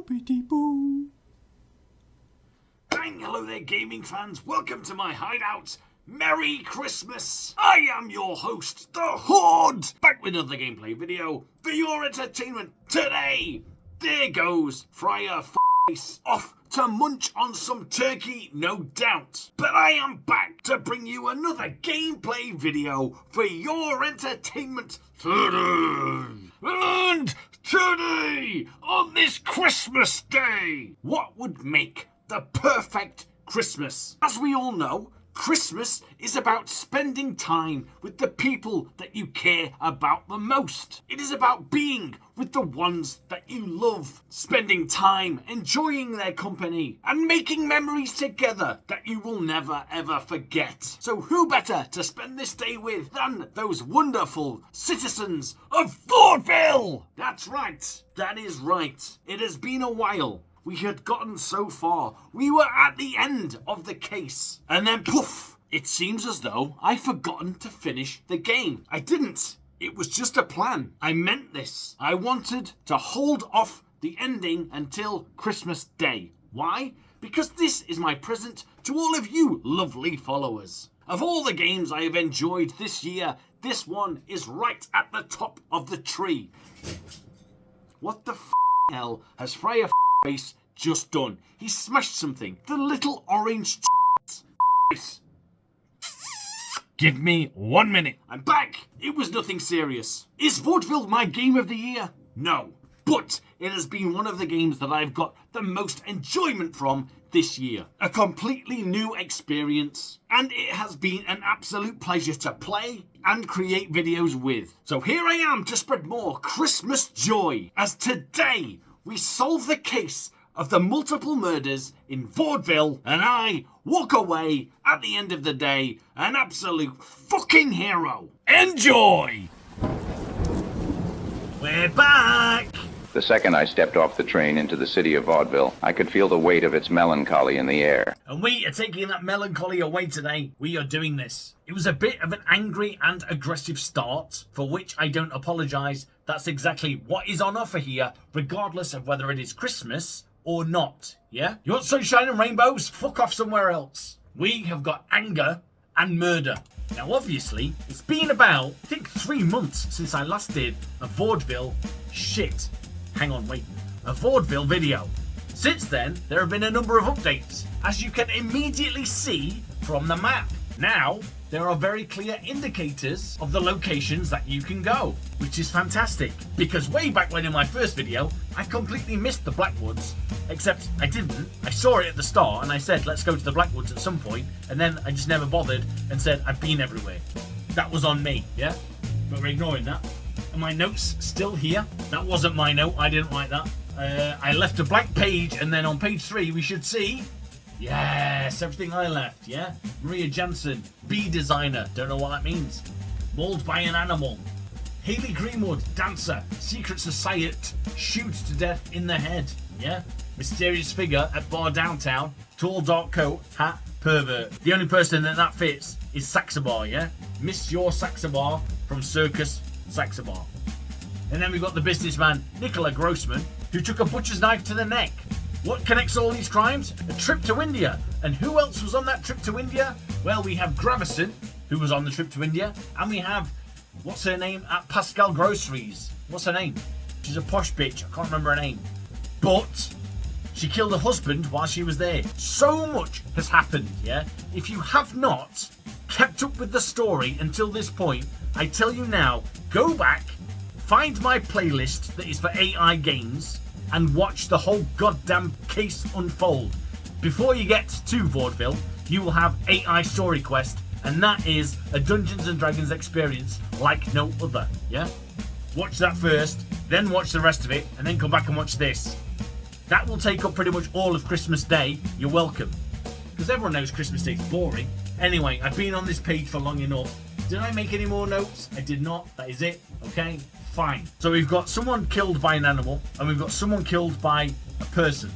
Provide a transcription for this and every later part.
Boopity boo. Bang! Hello there, gaming fans. Welcome to my hideout. Merry Christmas! I am your host, the Horde, back with another gameplay video for your entertainment today. There goes Friar Face off to munch on some turkey, no doubt. But I am back to bring you another gameplay video for your entertainment today. And today, on this Christmas day, what would make the perfect Christmas? As we all know, Christmas is about spending time with the people that you care about the most. It is about being with the ones that you love, spending time enjoying their company and making memories together that you will never ever forget. So who better to spend this day with than those wonderful citizens of Vaudeville? That's right, that is right. It has been a while. We had gotten so far. We were at the end of the case. And then poof! It seems as though I've forgotten to finish the game. I didn't. It was just a plan. I meant this. I wanted to hold off the ending until Christmas Day. Why? Because this is my present to all of you lovely followers. Of all the games I have enjoyed this year, this one is right at the top of the tree. What the hell has Friar Face just done? He smashed something. The little orange Give me 1 minute. I'm back. It was nothing serious. Is Vaudeville my game of the year? No. But it has been one of the games that I've got the most enjoyment from this year. A completely new experience. And it has been an absolute pleasure to play and create videos with. So here I am to spread more Christmas joy. As today, we solve the case of the multiple murders in Vaudeville, and I walk away at the end of the day an absolute fucking hero. Enjoy! We're back! The second I stepped off the train into the city of Vaudeville, I could feel the weight of its melancholy in the air. And we are taking that melancholy away today. We are doing this. It was a bit of an angry and aggressive start, for which I don't apologise. That's exactly what is on offer here, regardless of whether it is Christmas or not, yeah? You want sunshine and rainbows? Fuck off somewhere else. We have got anger and murder. Now, obviously, it's been about, I think, 3 months since I last did a Vaudeville a Vaudeville video. Since then, there have been a number of updates, as you can immediately see from the map. Now, there are very clear indicators of the locations that you can go, which is fantastic, because way back when in my first video, I completely missed the Blackwoods, except I didn't. I saw it at the start and I said, let's go to the Blackwoods at some point, and then I just never bothered and said, I've been everywhere. That was on me, yeah? But we're ignoring that. Are my notes still here? That wasn't my note, I didn't write that. I left a blank page, and then on page 3 we should see, yes, everything I left, yeah? Maria Jansen, bee designer, don't know what that means. Mauled by an animal. Hayley Greenwood, dancer, secret society, shoot to death in the head, yeah? Mysterious figure at bar downtown, tall dark coat, hat, pervert. The only person that fits is Saxabar, yeah? Miss Your Saxabar from Circus Saxabar. And then we've got the businessman, Nicola Grossman, who took a butcher's knife to the neck. What connects all these crimes? A trip to India. And who else was on that trip to India? Well, we have Gravison, who was on the trip to India, and we have, what's her name, at Pascal Groceries. What's her name? She's a posh bitch, I can't remember her name. But she killed her husband while she was there. So much has happened, yeah? If you have not kept up with the story until this point, I tell you now, go back, find my playlist that is for AI games, and watch the whole goddamn case unfold. Before you get to Vaudeville, you will have AI Story Quest, and that is a Dungeons and Dragons experience like no other, yeah? Watch that first, then watch the rest of it, and then come back and watch this. That will take up pretty much all of Christmas Day. You're welcome. Because everyone knows Christmas Day is boring. Anyway, I've been on this page for long enough. Did I make any more notes? I did not. That is it. Okay, fine. So we've got someone killed by an animal, and we've got someone killed by a person.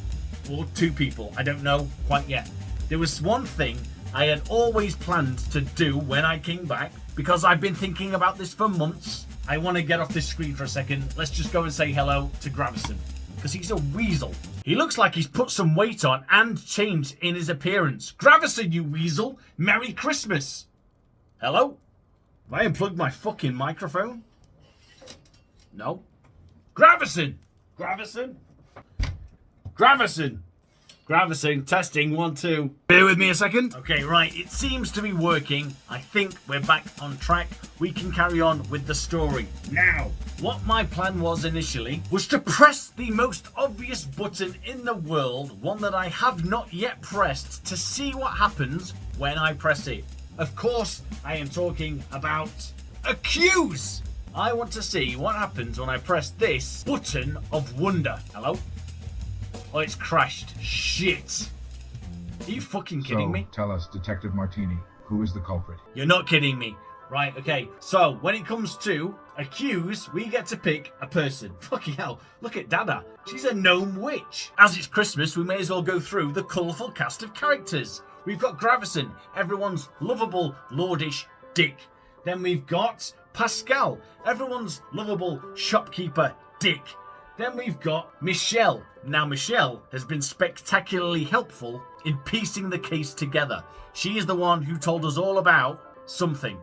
Or 2 people. I don't know quite yet. There was one thing I had always planned to do when I came back, because I've been thinking about this for months. I want to get off this screen for a second. Let's just go and say hello to Gravison. because he's a weasel. He looks like he's put some weight on and changed in his appearance. Gravison, you weasel! Merry Christmas! Hello? Have I unplugged my fucking microphone? No. Gravison! Gravison? Gravison! Gravison, testing, 1, 2. Bear with me a second. Okay, right, it seems to be working. I think we're back on track. We can carry on with the story. Now, what my plan was initially was to press the most obvious button in the world, one that I have not yet pressed, to see what happens when I press it. Of course, I am talking about accuse. I want to see what happens when I press this button of wonder. Hello? Oh, it's crashed. Shit. Are you fucking kidding me? Tell us, Detective Martini, who is the culprit? You're not kidding me. Right, okay. So, when it comes to accuse, we get to pick a person. Fucking hell. Look at Dada. She's a gnome witch. As it's Christmas, we may as well go through the colourful cast of characters. We've got Gravison, everyone's lovable, lordish dick. Then we've got Pascal, everyone's lovable shopkeeper dick. Then we've got Michelle. Now Michelle has been spectacularly helpful in piecing the case together. She is the one who told us all about something.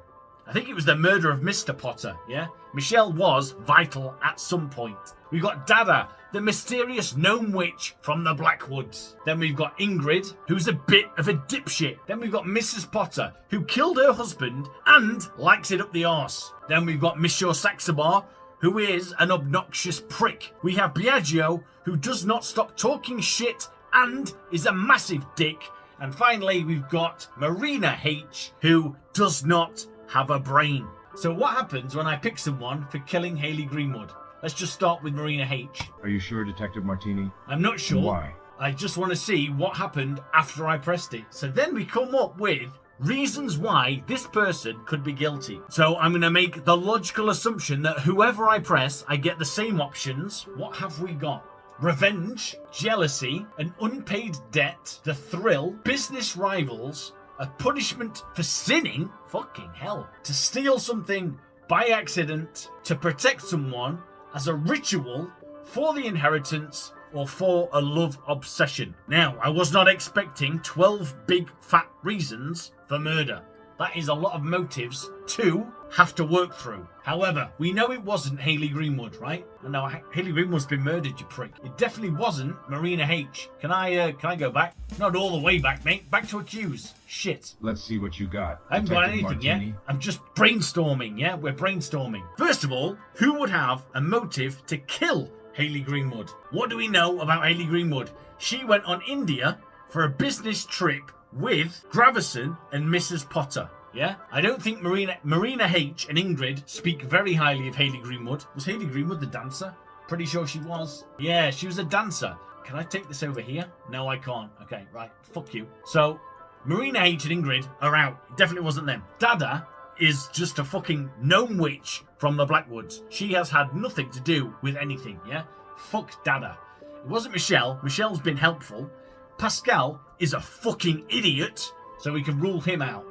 I think it was the murder of Mr. Potter, yeah? Michelle was vital at some point. We've got Dada, the mysterious gnome witch from the Blackwoods. Then we've got Ingrid, who's a bit of a dipshit. Then we've got Mrs. Potter, who killed her husband and likes it up the arse. Then we've got Monsieur Saxabar, who is an obnoxious prick. We have Biagio, who does not stop talking shit and is a massive dick. And finally, we've got Marina H, who does not have a brain. So what happens when I pick someone for killing Hayley Greenwood? Let's just start with Marina H. Are you sure, Detective Martini? I'm not sure. Why? I just want to see what happened after I pressed it. So then we come up with reasons why this person could be guilty. So I'm going to make the logical assumption that whoever I press, I get the same options. What have we got? Revenge, jealousy, an unpaid debt, the thrill, business rivals, a punishment for sinning, fucking hell, to steal something by accident, to protect someone, as a ritual, for the inheritance, or for a love obsession. Now, I was not expecting 12 big fat reasons for murder. That is a lot of motives to have to work through. However, we know it wasn't Hayley Greenwood, right? And now Hayley Greenwood's been murdered, you prick. It definitely wasn't Marina H. Can I go back? Not all the way back, mate. Back to accuse. Shit. Let's see what you got. I haven't got Detective anything Martini. yet. I'm just brainstorming, yeah? We're brainstorming. First of all, who would have a motive to kill Hayley Greenwood? What do we know about Hayley Greenwood? She went on India for a business trip with Gravison and Mrs. Potter. Yeah? I don't think Marina H and Ingrid speak very highly of Hayley Greenwood. Was Hayley Greenwood the dancer? Pretty sure she was. Yeah, she was a dancer. Can I take this over here? No, I can't. Okay, right. Fuck you. So, Marina H and Ingrid are out. It definitely wasn't them. Dada is just a fucking gnome witch from the Blackwoods. She has had nothing to do with anything, yeah? Fuck Dada. It wasn't Michelle. Michelle's been helpful. Pascal is a fucking idiot, so we can rule him out.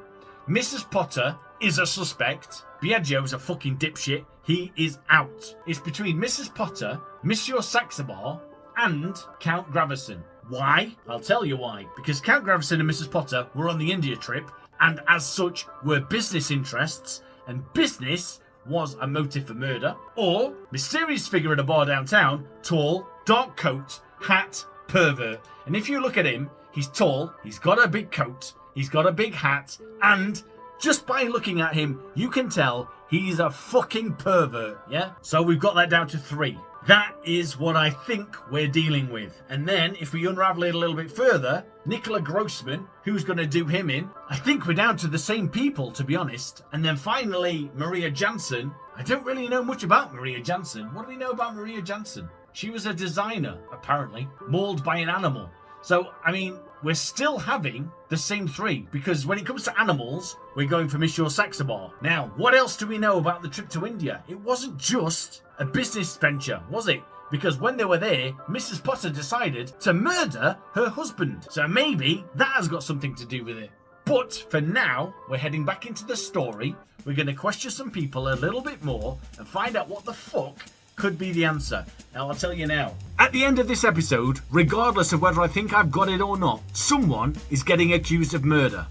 Mrs. Potter is a suspect. Biagio's a fucking dipshit. He is out. It's between Mrs. Potter, Monsieur Saxabar, and Count Gravison. Why? I'll tell you why. Because Count Gravison and Mrs. Potter were on the India trip, and as such were business interests, and business was a motive for murder. Or mysterious figure at a bar downtown, tall, dark coat, hat, pervert. And if you look at him, he's tall, he's got a big coat, he's got a big hat, and just by looking at him, you can tell he's a fucking pervert, yeah? So we've got that down to 3. That is what I think we're dealing with. And then, if we unravel it a little bit further, Nicola Grossman, who's going to do him in? I think we're down to the same people, to be honest. And then finally, Maria Jansen. I don't really know much about Maria Jansen. What do we know about Maria Jansen? She was a designer, apparently, mauled by an animal. So, I mean, we're still having the same 3, because when it comes to animals, we're going for Monsieur Saxabar. Now, what else do we know about the trip to India? It wasn't just a business venture, was it? Because when they were there, Mrs. Potter decided to murder her husband. So maybe that has got something to do with it. But for now, we're heading back into the story. We're going to question some people a little bit more and find out what the fuck could be the answer. Now, I'll tell you now. At the end of this episode, regardless of whether I think I've got it or not, someone is getting accused of murder.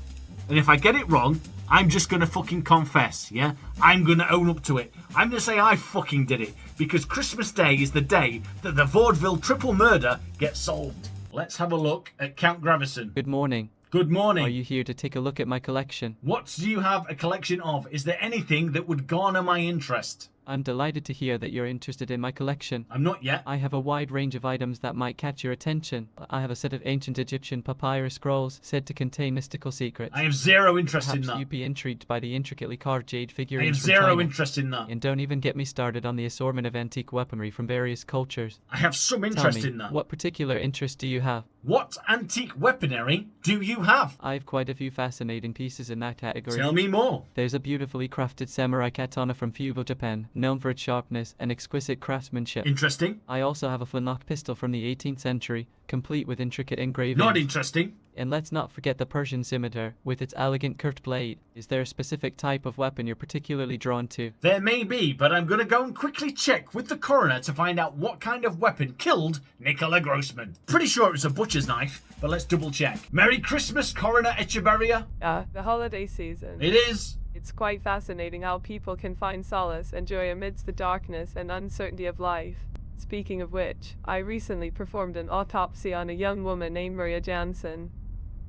And if I get it wrong, I'm just gonna fucking confess, yeah? I'm gonna own up to it. I'm gonna say I fucking did it, because Christmas Day is the day that the Vaudeville triple murder gets solved. Let's have a look at Count Gravison. Good morning. Good morning. Are you here to take a look at my collection? What do you have a collection of? Is there anything that would garner my interest? I'm delighted to hear that you're interested in my collection. I'm not yet. I have a wide range of items that might catch your attention. I have a set of ancient Egyptian papyrus scrolls said to contain mystical secrets. I have zero interest in Perhaps that. you'd be intrigued by the intricately carved jade I figurines have from zero China. interest in that. And don't even get me started on the assortment of antique weaponry from various cultures. I have some Tell interest me, in that. what particular interest do you have? What antique weaponry do you have? I've quite a few fascinating pieces in that category. Tell me more. There's a beautifully crafted samurai katana from feudal Japan, known for its sharpness and exquisite craftsmanship. Interesting. I also have a flintlock pistol from the 18th century, complete with intricate engravings. Not interesting. And let's not forget the Persian scimitar, with its elegant curved blade. Is there a specific type of weapon you're particularly drawn to? There may be, but I'm going to go and quickly check with the coroner to find out what kind of weapon killed Nicola Grossman. Pretty sure it was a butcher's knife, but let's double check. Merry Christmas, Coroner Echeverria. The holiday season. It is. It's quite fascinating how people can find solace and joy amidst the darkness and uncertainty of life. Speaking of which, I recently performed an autopsy on a young woman named Maria Jansen.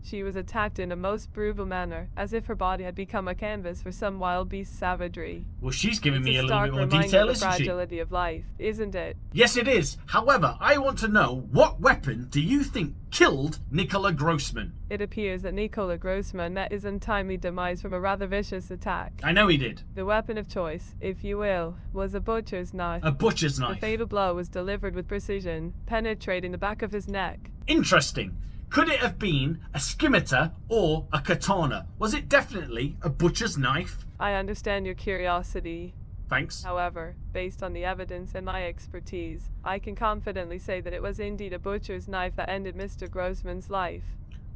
She was attacked in a most brutal manner, as if her body had become a canvas for some wild beast savagery. Well, she's giving me a It's little stark bit more reminder detail, of the isn't she? fragility of life, isn't it? Yes, it is. However, I want to know, what weapon do you think killed Nicola Grossman? It appears that Nicola Grossman met his untimely demise from a rather vicious attack. I know he did. The weapon of choice, if you will, was a butcher's knife. A butcher's The knife. fatal blow was delivered with precision, penetrating the back of his neck. Interesting. Could it have been a scimitar or a katana? Was it definitely a butcher's knife? I understand your curiosity. Thanks. However, based on the evidence and my expertise, I can confidently say that it was indeed a butcher's knife that ended Mr. Grossman's life.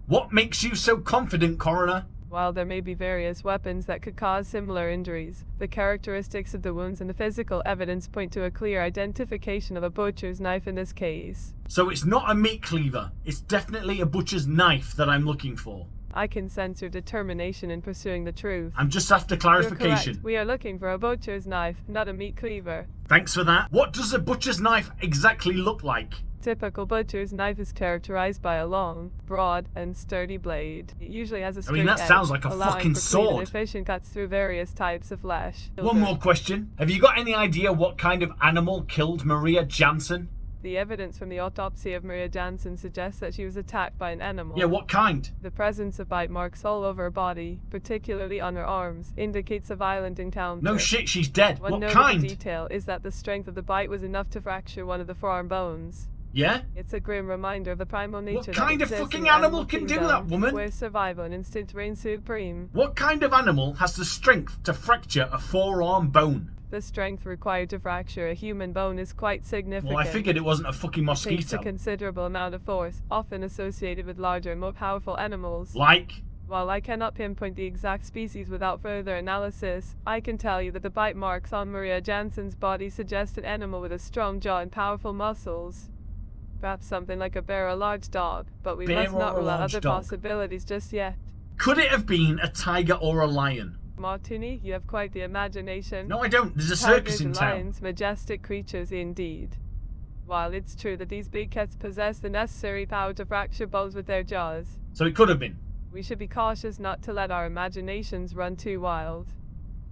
What makes you so confident, Coroner? While there may be various weapons that could cause similar injuries, the characteristics of the wounds and the physical evidence point to a clear identification of a butcher's knife in this case. So it's not a meat cleaver. It's definitely a butcher's knife that I'm looking for. I can sense your determination in pursuing the truth. I'm just after You're clarification. correct. We are looking for a butcher's knife, not a meat cleaver. Thanks for that. What does a butcher's knife exactly look like? Typical butcher's knife is characterized by a long, broad, and sturdy blade. It usually has a straight that edge, sounds like a allowing fucking for clean and sword. efficient cuts through various types of flesh. One more question. Have you got any idea what kind of animal killed Maria Jansen? The evidence from the autopsy of Maria Jansen suggests that she was attacked by an animal. Yeah, what kind? The presence of bite marks all over her body, particularly on her arms, indicates a violent encounter. No shit, she's dead. One What notable kind? detail is that the strength of the bite was enough to fracture one of the forearm bones. Yeah? It's a grim reminder of the primal nature What that kind of exists fucking in the animal can do kingdom, that, woman? where survival and instinct reign supreme. What kind of animal has the strength to fracture a forearm bone? The strength required to fracture a human bone is quite significant. Well, I figured it wasn't a fucking It takes a mosquito. considerable amount of force, often associated with larger and more powerful animals. Like? While I cannot pinpoint the exact species without further analysis, I can tell you that the bite marks on Maria Jansen's body suggest an animal with a strong jaw and powerful muscles. Perhaps something like a bear or a large dog, but we Bear must not or a rule out large other dog? possibilities just yet. Could it have been a tiger or a lion? Martini, you have quite the imagination. No, I don't. There's a circus Tigers in and town. lions, majestic creatures indeed. While it's true that these big cats possess the necessary power to fracture bones with their jaws, So it could have been. we should be cautious not to let our imaginations run too wild.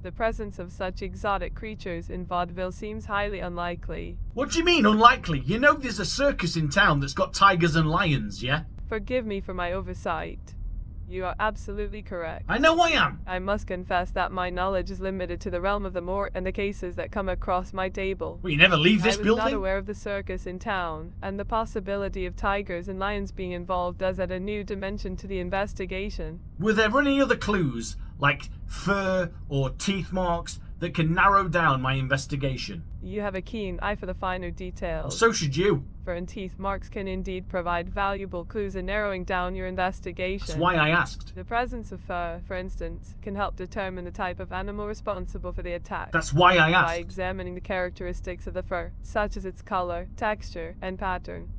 The presence of such exotic creatures in Vaudeville seems highly unlikely. What do you mean, unlikely? You know there's a circus in town that's got tigers and lions, yeah? Forgive me for my oversight. You are absolutely correct. I know I am. I must confess that my knowledge is limited to the realm of the mort and the cases that come across my table. Well, you never leave this I was building? not aware of the circus in town, and the possibility of tigers and lions being involved does add a new dimension to the investigation. Were there any other clues, like fur or teeth marks, that can narrow down my investigation. You have a keen eye for the finer details. So should you. Fur and teeth marks can indeed provide valuable clues in narrowing down your investigation. That's why I asked. The presence of fur, for instance, can help determine the type of animal responsible for the attack. That's why I By asked. examining the characteristics of the fur, such as its color, texture, and pattern,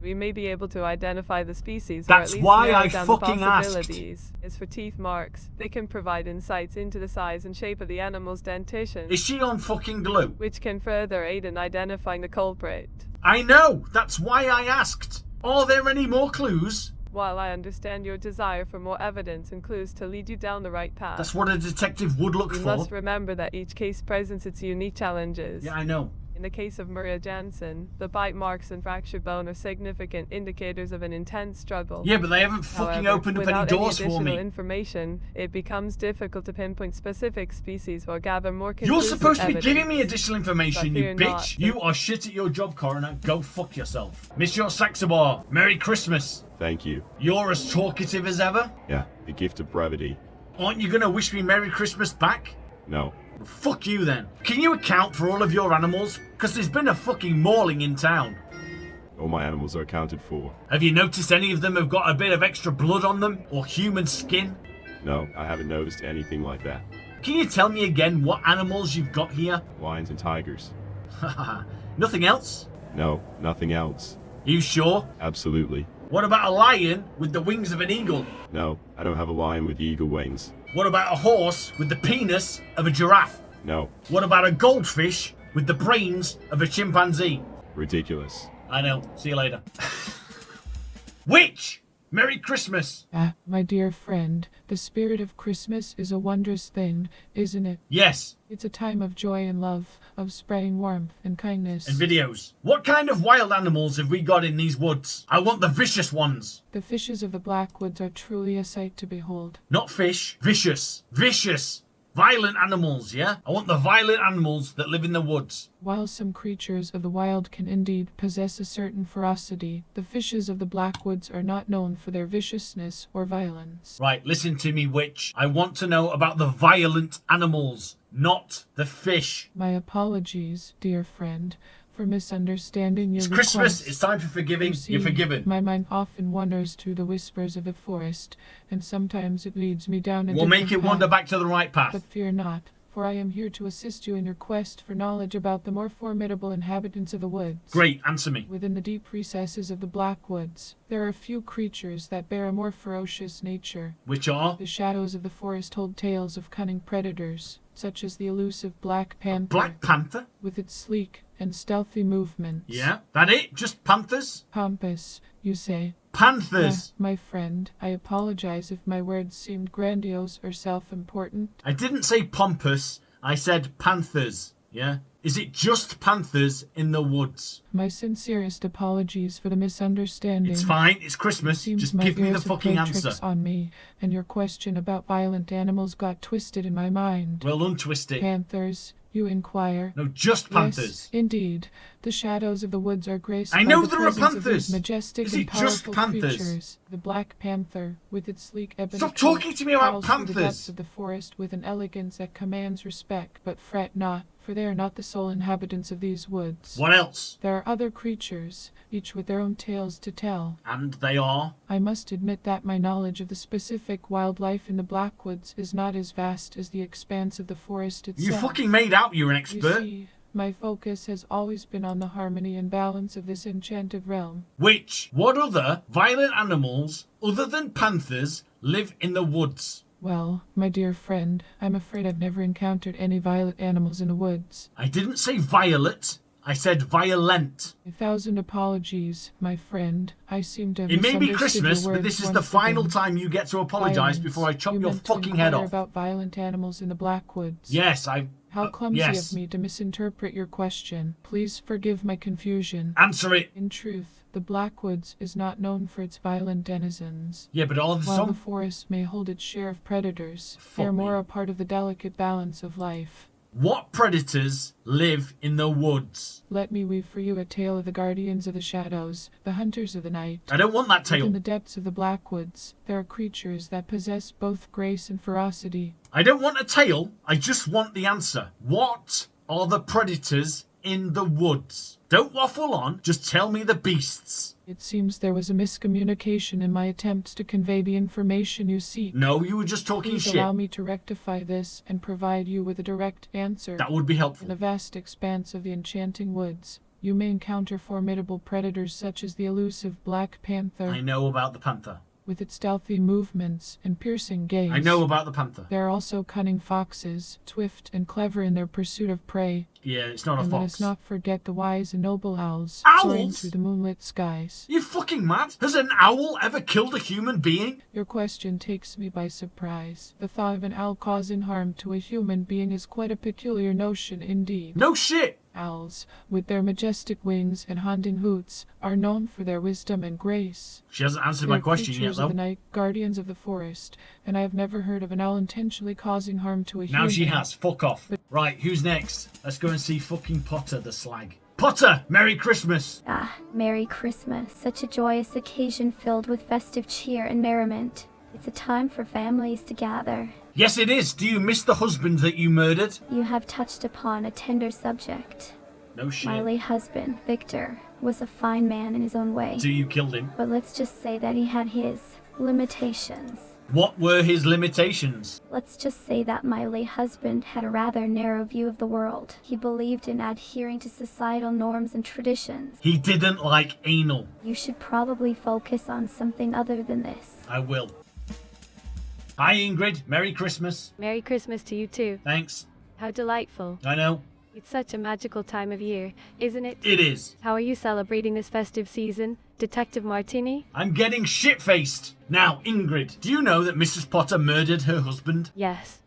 we may be able to identify the species, That's or at least why narrow I down fucking the asked. possibilities. As for teeth marks, they can provide insights into the size and shape of the animal's dentition, Is she on fucking glue? which can further aid in identifying the culprit. I know. That's why I asked. Are there any more clues? While I understand your desire for more evidence and clues to lead you down the right path, That's what a detective would look you for. must remember that each case presents its unique challenges. Yeah, I know. In the case of Maria Jansen, the bite marks and fractured bone are significant indicators of an intense struggle. Yeah, but they haven't fucking However, opened up any without doors for additional me. information, it becomes difficult to pinpoint specific species or gather more You're conclusive supposed to be evidence. giving me additional information, But you fear bitch. not. You are shit at your job, coroner. Go fuck yourself. Monsieur Saxabar, Merry Christmas. Thank you. You're as talkative as ever. Yeah, the gift of brevity. Aren't you gonna wish me Merry Christmas back? No. Well, fuck you then. Can you account for all of your animals? Because there's been a fucking mauling in town. All my animals are accounted for. Have you noticed any of them have got a bit of extra blood on them? Or human skin? No, I haven't noticed anything like that. Can you tell me again what animals you've got here? Lions and tigers. Nothing else? No, nothing else. You sure? Absolutely. What about a lion with the wings of an eagle? No, I don't have a lion with eagle wings. What about a horse with the penis of a giraffe? No, What about a goldfish with the brains of a chimpanzee? ridiculous. I know. See you later. Witch! Merry Christmas! Ah, my dear friend, the spirit of Christmas is a wondrous thing, isn't it? Yes, It's a time of joy and love, of spraying warmth and kindness. and videos. What kind of wild animals have we got in these woods? I want the vicious ones. The fishes of the Blackwoods are truly a sight to behold. Not fish. Vicious. Vicious. Violent animals, yeah? I want the violent animals that live in the woods. While some creatures of the wild can indeed possess a certain ferocity, the fishes of the Blackwoods are not known for their viciousness or violence. Right, listen to me, witch. I want to know about the violent animals, not the fish. My apologies, dear friend, for misunderstanding your It's request. Christmas. It's time for forgiving. You see, You're forgiven. My mind often wanders through the whispers of the forest, and sometimes it leads me down a We'll make it different wander path. back to the right path. But fear not, for I am here to assist you in your quest for knowledge about the more formidable inhabitants of the woods. Great, answer me. Within the deep recesses of the Blackwoods, there are few creatures that bear a more ferocious nature. Which are? The shadows of the forest hold tales of cunning predators, such as the elusive Black Panther, Black Panther? with its sleek and stealthy movements. Yeah. That it? Just panthers? Pompous, you say? Panthers. My friend, I apologize if my words seemed grandiose or self-important. I didn't say pompous. I said panthers. Yeah? Is it just panthers in the woods? My sincerest apologies for the misunderstanding. It's fine. It's Christmas. Seems Just my give me the ears have fucking played answer. tricks on me, and your question about violent animals got twisted in my mind. Well, untwist it. Panthers, you inquire? No, just panthers. Yes, indeed. The shadows of the woods are graced I by know the there are presence of panthers. these majestic Is and it just powerful panthers? creatures. The black panther, with its sleek ebony Stop coat, talking to me about prowls through the panthers. depths of the forest with an elegance that commands respect. But fret not, for they are not the sole inhabitants of these woods. What else? There are other creatures, each with their own tales to tell. And they are? I must admit that my knowledge of the specific wildlife in the Blackwoods is not as vast as the expanse of the forest itself. You fucking made out you're an You expert. see, my focus has always been on the harmony and balance of this enchanted realm. Which? What other violent animals, other than panthers, live in the woods? Well, my dear friend, I'm afraid I've never encountered any violent animals in the woods. I didn't say violet. I said violent. 1,000 apologies, my friend. I seem to have It may be misunderstood Christmas, your but words this is the once final again. time you get to apologize Violence. before I chop You your meant to fucking head inquire off. about violent animals in the Blackwoods. Yes, I... How clumsy yes. of me to misinterpret your question. Please forgive my confusion. Answer it. In truth, the Blackwoods is not known for its violent denizens. Yeah, but all of While the some... forest may hold its share of predators, Fuck they are more me. a part of the delicate balance of life. What predators live in the woods? Let me weave for you a tale of the guardians of the shadows, the hunters of the night. I don't want that tale. Within the depths of the Blackwoods, there are creatures that possess both grace and ferocity. I don't want a tale. I just want the answer. What are the predators in the woods? Don't waffle on. Just tell me the beasts. It seems there was a miscommunication in my attempts to convey the information you seek. No, you were just talking Please shit. allow me to rectify this and provide you with a direct answer. That would be In helpful. the vast expanse of the enchanting woods, you may encounter formidable predators such as the elusive Black Panther, I know about the panther. with its stealthy movements and piercing gaze. I know about the panther. There are also cunning foxes, swift and clever in their pursuit of prey. Yeah, it's not a And let us fox. not forget the wise and noble owls, soaring Owls? through the moonlit skies. You fucking mad? Has an owl ever killed a human being? Your question takes me by surprise. The thought of an owl causing harm to a human being is quite a peculiar notion indeed. No shit. Owls, with their majestic wings and haunting hoots, are known for their wisdom and grace. She hasn't answered They my are question yet, creatures of though. the night, guardians of the forest, and I have never heard of an owl intentionally causing harm to a human. Now she has. Fuck off. Right, who's next? Let's go and see fucking Potter the slag. Potter, Merry Christmas. Ah, Merry Christmas. Such a joyous occasion filled with festive cheer and merriment. It's a time for families to gather. Yes, it is. Do you miss the husband that you murdered? You have touched upon a tender subject. No shit. My late husband, Victor, was a fine man in his own way. So you killed him. But let's just say that he had his limitations. What were his limitations? Let's just say that my late husband had a rather narrow view of the world. He believed in adhering to societal norms and traditions. He didn't like anal. You should probably focus on something other than this. I will. Hi, Ingrid. Merry Christmas. Merry Christmas to you too. Thanks. How delightful. I know. It's such a magical time of year, isn't it? It is. How are you celebrating this festive season, Detective Martini? I'm getting shit-faced. Now, Ingrid, do you know that Mrs. Potter murdered her husband? Yes,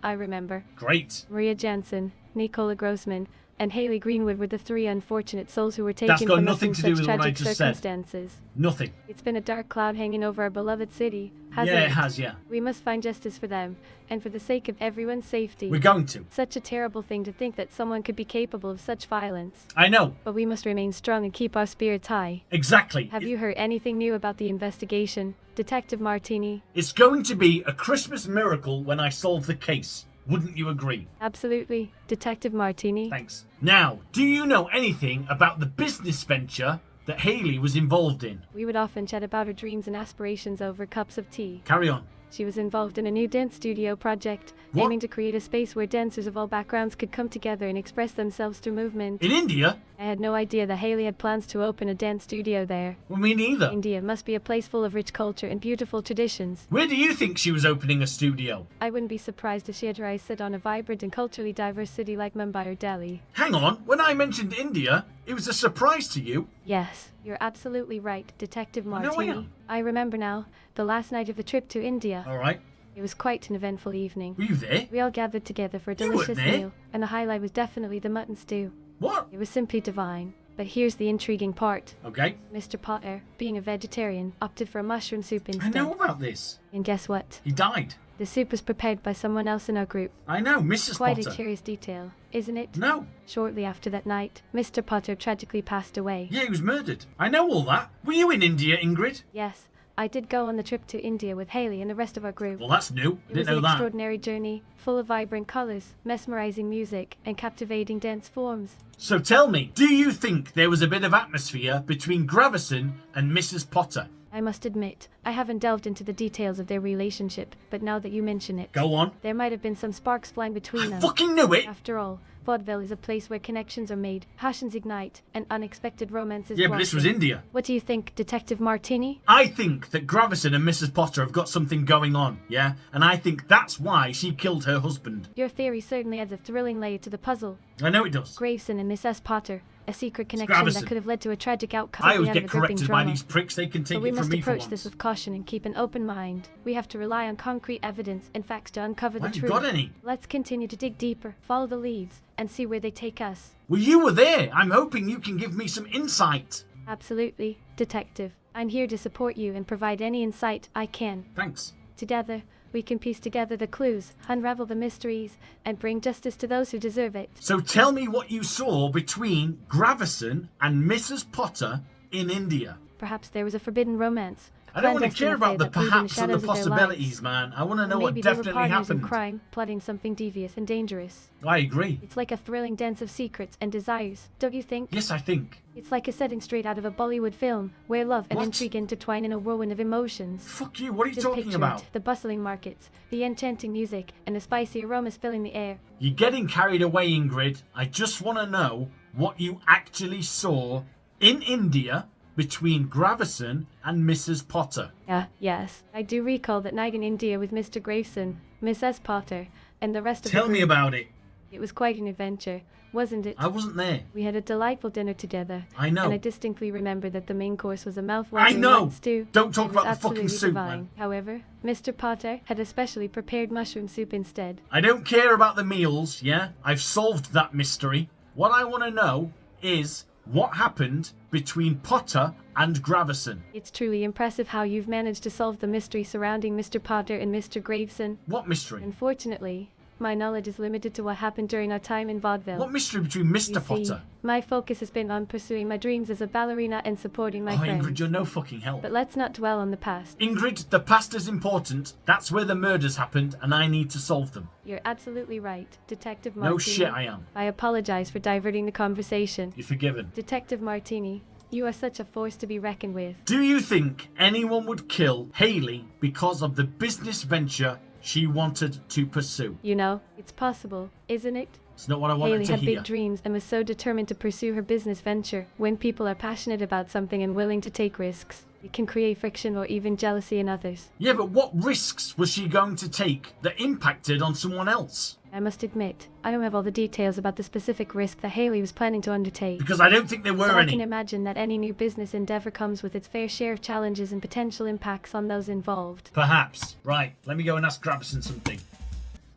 I remember. Great. Maria Jansen, Nicola Grossman, and Haley Greenwood were the three unfortunate souls who were That's taken got from us nothing in to do such with what I tragic just said. circumstances. Nothing. It's been a dark cloud hanging over our beloved city, hasn't Yeah, it? it has, yeah. We must find justice for them, and for the sake of everyone's safety. We're going to. Such a terrible thing to think that someone could be capable of such violence. I know. But we must remain strong and keep our spirits high. Exactly. Have you heard anything new about the investigation, Detective Martini? It's going to be a Christmas miracle when I solve the case. Wouldn't you agree? Absolutely, Detective Martini. Thanks. Now, do you know anything about the business venture that Haley was involved in? We would often chat about her dreams and aspirations over cups of tea. Carry on. She was involved in a new dance studio project, What? aiming to create a space where dancers of all backgrounds could come together and express themselves through movement. In India? I had no idea that Haley had plans to open a dance studio there. Well, me neither. India must be a place full of rich culture and beautiful traditions. Where do you think she was opening a studio? I wouldn't be surprised if she had her eyes set on a vibrant and culturally diverse city like Mumbai or Delhi. Hang on, when I mentioned India, it was a surprise to you. Yes, you're absolutely right, Detective I know I Martini. am. I remember now, the last night of the trip to India. All right. It was quite an eventful evening. Were you there? We all gathered together for a You weren't delicious there. meal, and the highlight was definitely the mutton stew. What? It was simply divine. But here's the intriguing part. Okay. Mr. Potter, being a vegetarian, opted for a mushroom soup I instead. know about this. And guess what? He died. The soup was prepared by someone else in our group. I know, Mrs. Quite Potter. a curious detail, isn't it? No. Shortly after that night, Mr. Potter tragically passed away. Yeah, he was murdered. I know all that. Were you in India, Ingrid? Yes, I did go on the trip to India with Haley and the rest of our group. Well, that's new. It was Didn't know an that. extraordinary journey, full of vibrant colours, mesmerising music, and captivating dance forms. So tell me, do you think there was a bit of atmosphere between Gravison and Mrs. Potter? I must admit, I haven't delved into the details of their relationship, but now that you mention it, Go on. there might have been some sparks flying between I them. fucking knew it! After all, Vaudeville is a place where connections are made, passions ignite, and unexpected romances Yeah, but this was blossom. India. What do you think, Detective Martini? I think that Gravison and Mrs. Potter have got something going on, yeah? And I think that's why she killed her husband. Your theory certainly adds a thrilling layer to the puzzle. I know it does. Graveson and Miss S. Potter, a secret connection Gravison. that could have led to a tragic outcome. I at the always end of get a gripping corrected by drama. these pricks. They can take But we it from must me for approach this once. with caution and keep an open mind. We have to rely on concrete evidence and facts to uncover I the haven't truth. got any. Let's continue to dig deeper, follow the leads, and see where they take us. Well, you were there. I'm hoping you can give me some insight. Absolutely, Detective. I'm here to support you and provide any insight I can. Thanks. Together, we can piece together the clues, unravel the mysteries, and bring justice to those who deserve it. So tell me what you saw between Gravison and Mrs. Potter in India. Perhaps there was a forbidden romance. I don't want to care about the perhaps perhaps and the possibilities, man. I want to know what Maybe they were definitely partners in happened. crime, plotting something devious and dangerous. I agree. It's like a thrilling dance of secrets and desires, don't you think? Yes, I think. It's like a setting straight out of a Bollywood film, where love and What? intrigue intertwine in a whirlwind of emotions. Fuck you, what are you Just talking picture about? it, the bustling markets, the enchanting music, and the spicy aromas filling the air. You're getting carried away, Ingrid. I just want to know what you actually saw in India between Gravison and Mrs. Potter. Yes. I do recall that night in India with Mr. Graveson, Mrs. Potter, and the rest of the Tell me group. about it. It was quite an adventure, wasn't it? I wasn't there. We had a delightful dinner together. I know. And I distinctly remember that the main course was a I mouth-watering know. white stew. Don't talk It was about the fucking absolutely soup, divine. man. However, Mr. Potter had a specially prepared mushroom soup instead. I don't care about the meals, yeah? I've solved that mystery. What I want to know is what happened between Potter and Gravison. It's truly impressive how you've managed to solve the mystery surrounding Mr. Potter and Mr. Graveson. What mystery? Unfortunately, my knowledge is limited to what happened during our time in vaudeville. What mystery between Mr. You see, Potter? my focus has been on pursuing my dreams as a ballerina and supporting my friends. Ingrid, you're no fucking help. But let's not dwell on the past. Ingrid, the past is important. That's where the murders happened, and I need to solve them. You're absolutely right, Detective Martini. No shit, I am. I apologize for diverting the conversation. You're forgiven. Detective Martini, you are such a force to be reckoned with. Do you think anyone would kill Haley because of the business venture she wanted to pursue? You know, it's possible, isn't it? It's not what I wanted Haley to had hear. big dreams and was so determined to pursue her business venture. When people are passionate about something and willing to take risks, it can create friction or even jealousy in others. Yeah, but what risks was she going to take that impacted on someone else? I must admit, I don't have all the details about the specific risk that Haley was planning to undertake. Because I don't think there were But I any. can imagine that any new business endeavor comes with its fair share of challenges and potential impacts on those involved. Perhaps. Right, let me go and ask Gravison something.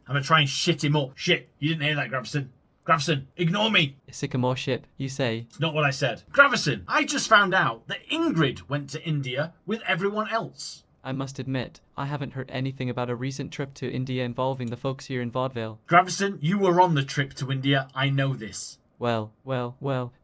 I'm gonna try and shit him up. Shit, you didn't hear that, Gravison. Gravison, ignore me. Sycamore shit, you say. It's not what I said. Gravison, I just found out that Ingrid went to India with everyone else. I must admit, I haven't heard anything about a recent trip to India involving the folks here in vaudeville. Gravison, you were on the trip to India. I know this. Well,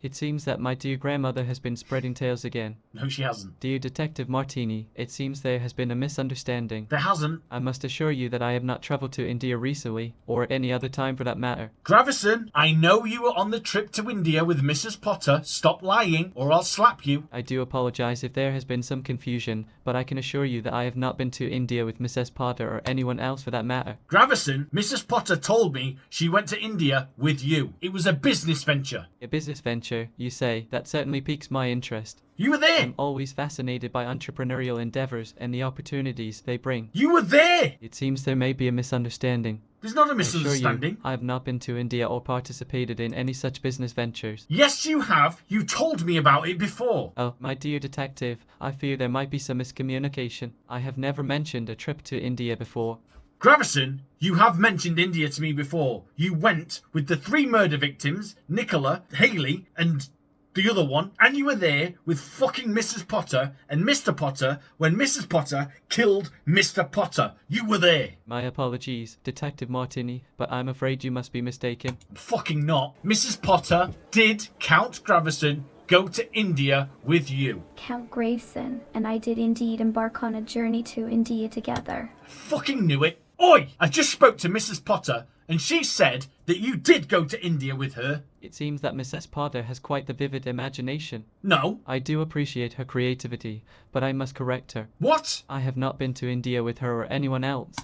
it seems that my dear grandmother has been spreading tales again. No, she hasn't. Dear Detective Martini, it seems there has been a misunderstanding. There hasn't. I must assure you that I have not traveled to India recently, or at any other time for that matter. Gravison, I know you were on the trip to India with Mrs. Potter. Stop lying, or I'll slap you. I do apologize if there has been some confusion, but I can assure you that I have not been to India with Mrs. Potter or anyone else for that matter. Gravison, Mrs. Potter told me she went to India with you. It was a business venture. A business venture, you say? That certainly piques my interest. You were there. I'm always fascinated by entrepreneurial endeavors and the opportunities they bring. You were there. It seems there may be a misunderstanding. There's not a I assure misunderstanding. you, I have not been to India or participated in any such business ventures. Yes, you have. You told me about it before. Oh, my dear detective, I fear there might be some miscommunication. I have never mentioned a trip to India before. Gravison, you have mentioned India to me before. You went with the 3 murder victims, Nicola, Haley, and the other one, and you were there with fucking Mrs. Potter and Mr. Potter when Mrs. Potter killed Mr. Potter. You were there. My apologies, Detective Martini, but I'm afraid you must be mistaken. Fucking not. Mrs. Potter did Count Gravison go to India with you. Count Graveson and I did indeed embark on a journey to India together. Fucking knew it. Oi! I just spoke to Mrs. Potter and she said that you did go to India with her. It seems that Mrs. Potter has quite the vivid imagination. No. I do appreciate her creativity, but I must correct her. What? I have not been to India with her or anyone else.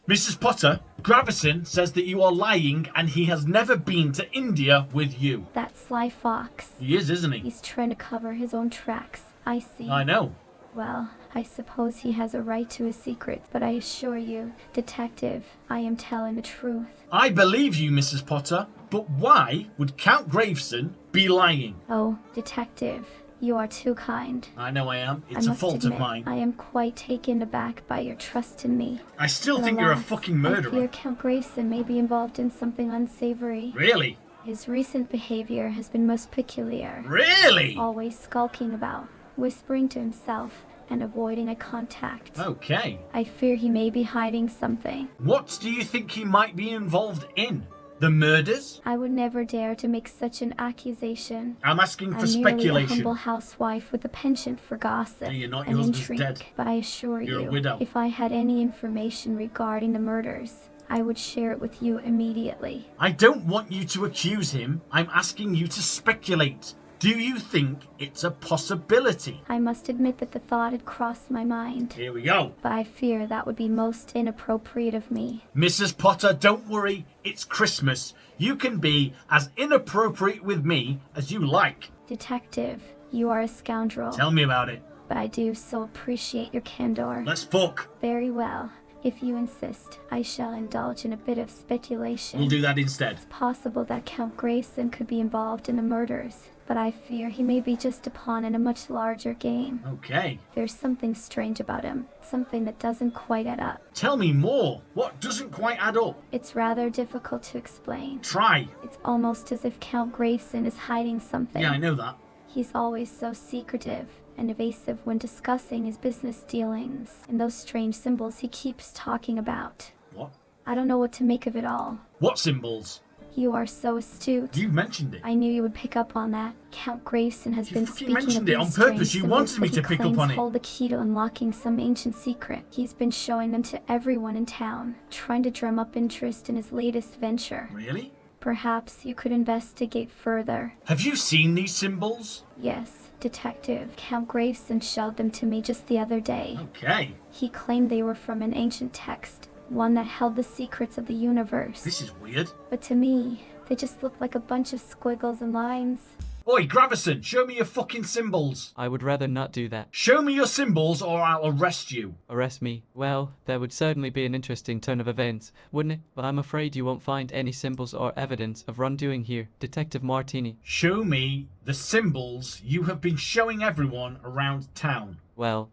Mrs. Potter, Gravison says that you are lying and he has never been to India with you. That sly fox. He is, isn't he? He's trying to cover his own tracks. I see. I know. Well, I suppose he has a right to his secrets, but I assure you, Detective, I am telling the truth. I believe you, Mrs. Potter, but why would Count Graveson be lying? Oh, Detective, you are too kind. I know I am. I It's a must fault admit, of mine. I am quite taken aback by your trust in me. I still But think you're a alas, fucking I murderer. fear Count Graveson may be involved in something unsavory. Really? His recent behavior has been most peculiar. Really? Always skulking about, whispering to himself, and avoiding eye contact. Okay. I fear he may be hiding something. What do you think he might be involved in? The murders? I would never dare to make such an accusation. I'm asking for I'm merely a speculation. humble housewife with a penchant for gossip No, you're not. and Your husband's intrigue. dead. But I assure You're a you, widow. if I had any information regarding the murders, I would share it with you immediately. I don't want you to accuse him. I'm asking you to speculate. Do you think it's a possibility? I must admit that the thought had crossed my mind, Here we go. but I fear that would be most inappropriate of me. Mrs. Potter, don't worry. It's Christmas. You can be as inappropriate with me as you like. Detective, you are a scoundrel, Tell me about it. but I do so appreciate your candor. Let's fuck. Very well. If you insist, I shall indulge in a bit of speculation. We'll do that instead. It's possible that Count Grayson could be involved in the murders, but I fear he may be just a pawn in a much larger game. Okay. There's something strange about him, something that doesn't quite add up. Tell me more. What doesn't quite add up? It's rather difficult to explain. Try. It's almost as if Count Grayson is hiding something. Yeah, I know that. He's always so secretive and evasive when discussing his business dealings and those strange symbols he keeps talking about. What? I don't know what to make of it all. What symbols? You are so astute. You mentioned it. I knew you would pick up on that. Count Grayson has been fucking speaking of mentioned it on these purpose. strange You symbols wanted me that to he pick up claims on it. hold the key to unlocking some ancient secret. He's been showing them to everyone in town, trying to drum up interest in his latest venture. Really? Perhaps you could investigate further. Have you seen these symbols? Yes, Detective. Count Grayson showed them to me just the other day. Okay. He claimed they were from an ancient text, one that held the secrets of the universe. This is weird. But to me, they just looked like a bunch of squiggles and lines. Oi, Gravison, show me your fucking symbols. I would rather not do that. Show me your symbols or I'll arrest you. Arrest me? Well, that would certainly be an interesting turn of events, wouldn't it? But I'm afraid you won't find any symbols or evidence of wrongdoing here, Detective Martini. Show me the symbols you have been showing everyone around town. Well,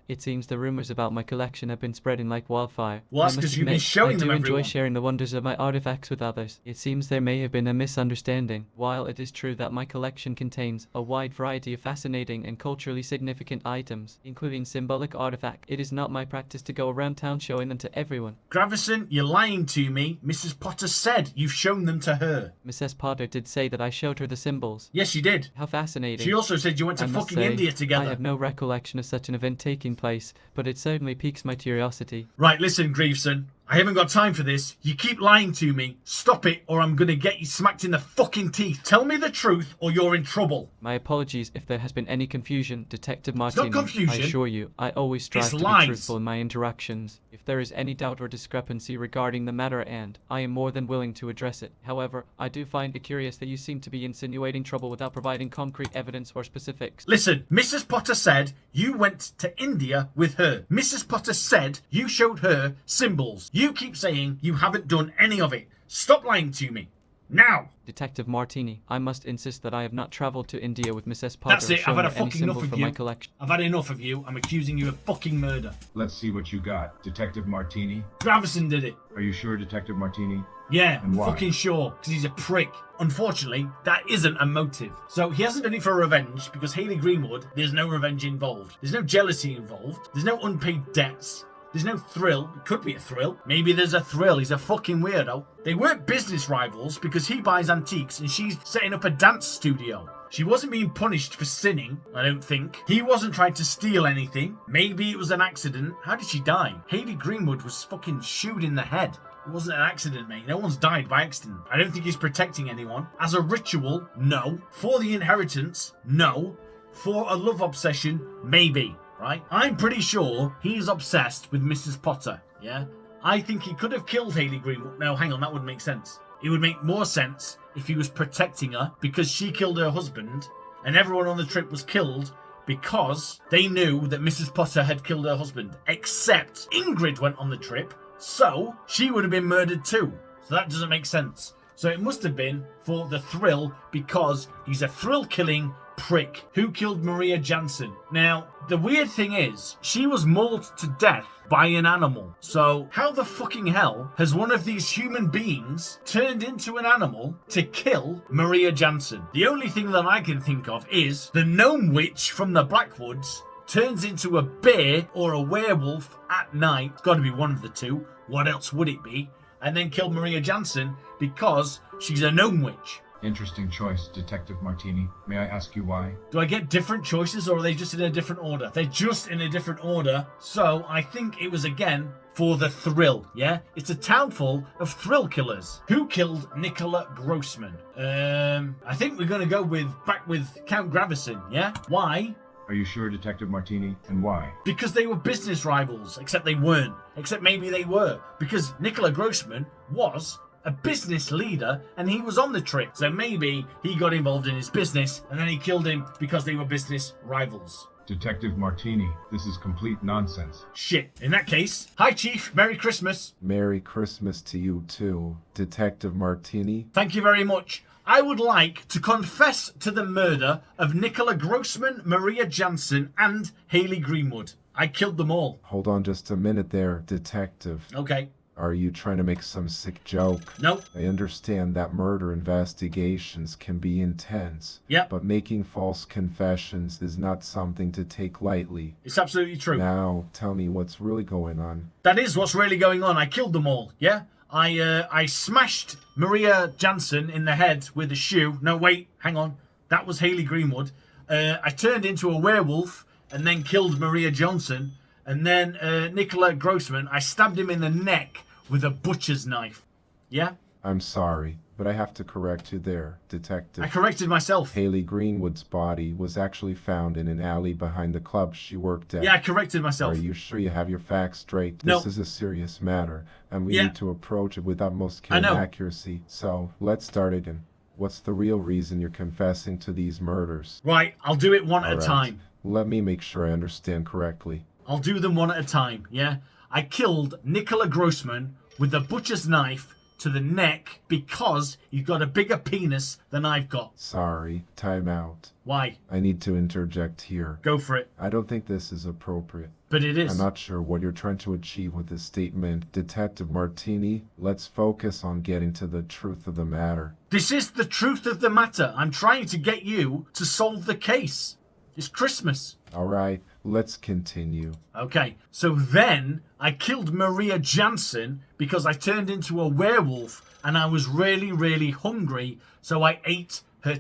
it seems the rumors about my collection have been spreading like wildfire. Well, that's I must 'cause you've been admit, showing them I do enjoy everyone. sharing the wonders of my artifacts with others. It seems there may have been a misunderstanding. While it is true that my collection contains a wide variety of fascinating and culturally significant items, including symbolic artifacts, it is not my practice to go around town showing them to everyone. Gravison, you're lying to me. Mrs. Potter said you've shown them to her. Mrs. Potter did say that I showed her the symbols. Yes, she did. How fascinating. She also said you went to I must fucking say, India together. I have no recollection of such an event taking place, but it certainly piques my curiosity. Right, listen, Grieveson. I haven't got time for this. You keep lying to me. Stop it, or I'm gonna get you smacked in the fucking teeth. Tell me the truth, or you're in trouble. My apologies if there has been any confusion, Detective Martini. confusion. I assure you, I always strive It's to lies. be truthful in my interactions. If there is any doubt or discrepancy regarding the matter at hand, I am more than willing to address it. However, I do find it curious that you seem to be insinuating trouble without providing concrete evidence or specifics. Listen, Mrs. Potter said you went to India with her. Mrs. Potter said you showed her symbols. You keep saying you haven't done any of it. Stop lying to me. Now! Detective Martini, I must insist that I have not traveled to India with Mrs. Potter. That's it. or I've shown had her any fucking enough symbols of from you. my collection. I've had enough of you. I'm accusing you of fucking murder. Let's see what you got. Detective Martini? Gravison did it. Are you sure, Detective Martini? Yeah, And I'm why? fucking sure, because he's a prick. Unfortunately, that isn't a motive. So he hasn't done it for revenge, because Hayley Greenwood, there's no revenge involved. There's no jealousy involved. There's no unpaid debts. There's no thrill. It could be a thrill. Maybe there's a thrill. He's a fucking weirdo. They weren't business rivals because he buys antiques and she's setting up a dance studio. She wasn't being punished for sinning, I don't think. He wasn't trying to steal anything. Maybe it was an accident. How did she die? Hayley Greenwood was fucking shooed in the head. It wasn't an accident, mate. No one's died by accident. I don't think he's protecting anyone. As a ritual, no. For the inheritance, no. For a love obsession, maybe. Right? I'm pretty sure he's obsessed with Mrs. Potter, yeah? I think he could have killed Hayley Greenwood. No, hang on, that wouldn't make sense. It would make more sense if he was protecting her because she killed her husband and everyone on the trip was killed because they knew that Mrs. Potter had killed her husband. Except Ingrid went on the trip, so she would have been murdered too. So that doesn't make sense. So it must have been for the thrill because he's a thrill-killing prick who killed Maria Jansen. Now, the weird thing is, she was mauled to death by an animal. So how the fucking hell has one of these human beings turned into an animal to kill Maria Jansen? The only thing that I can think of is the gnome witch from the Blackwoods turns into a bear or a werewolf at night, it's got to be one of the two, what else would it be, and then killed Maria Jansen because she's a gnome witch. Interesting choice, Detective Martini. May I ask you why? Do I get different choices or are they just in a different order? They're just in a different order, so I think it was again for the thrill, yeah? It's a town full of thrill killers. Who killed Nicola Grossman? I think we're gonna go back with Count Gravison, yeah? Why? Are you sure, Detective Martini? And why? Because they were business rivals, except they weren't. Except maybe they were. Because Nicola Grossman was a business leader and he was on the trip. So maybe he got involved in his business and then he killed him because they were business rivals. Detective Martini, this is complete nonsense. Shit. In that case, hi Chief, Merry Christmas. Merry Christmas to you too, Detective Martini. Thank you very much. I would like to confess to the murder of Nicola Grossman, Maria Jansen, and Haley Greenwood. I killed them all. Hold on just a minute there, Detective. Okay. Are you trying to make some sick joke? Nope. I understand that murder investigations can be intense. Yep. But making false confessions is not something to take lightly. It's absolutely true. Now, tell me what's really going on. That is what's really going on. I killed them all, yeah? I smashed Maria Jansen in the head with a shoe. No, wait, hang on. That was Haley Greenwood. I turned into a werewolf and then killed Maria Johnson. And then Nicola Grossman, I stabbed him in the neck with a butcher's knife. Yeah? I'm sorry, but I have to correct you there, Detective. I corrected myself. Haley Greenwood's body was actually found in an alley behind the club she worked at. Yeah, I corrected myself. Are you sure you have your facts straight? No. This is a serious matter, and we Yeah. need to approach it with utmost care I and know. accuracy. So, let's start again. What's the real reason you're confessing to these murders? Right, I'll do it one at a All right. time. Let me make sure I understand correctly. I'll do them one at a time, yeah? I killed Nicola Grossman with a butcher's knife to the neck because he's got a bigger penis than I've got. Sorry, time out. Why? I need to interject here. Go for it. I don't think this is appropriate. But it is. I'm not sure what you're trying to achieve with this statement. Detective Martini, let's focus on getting to the truth of the matter. This is the truth of the matter. I'm trying to get you to solve the case. It's Christmas. Alright, let's continue. Okay, so then I killed Maria Jansen because I turned into a werewolf and I was really, really hungry, so I ate her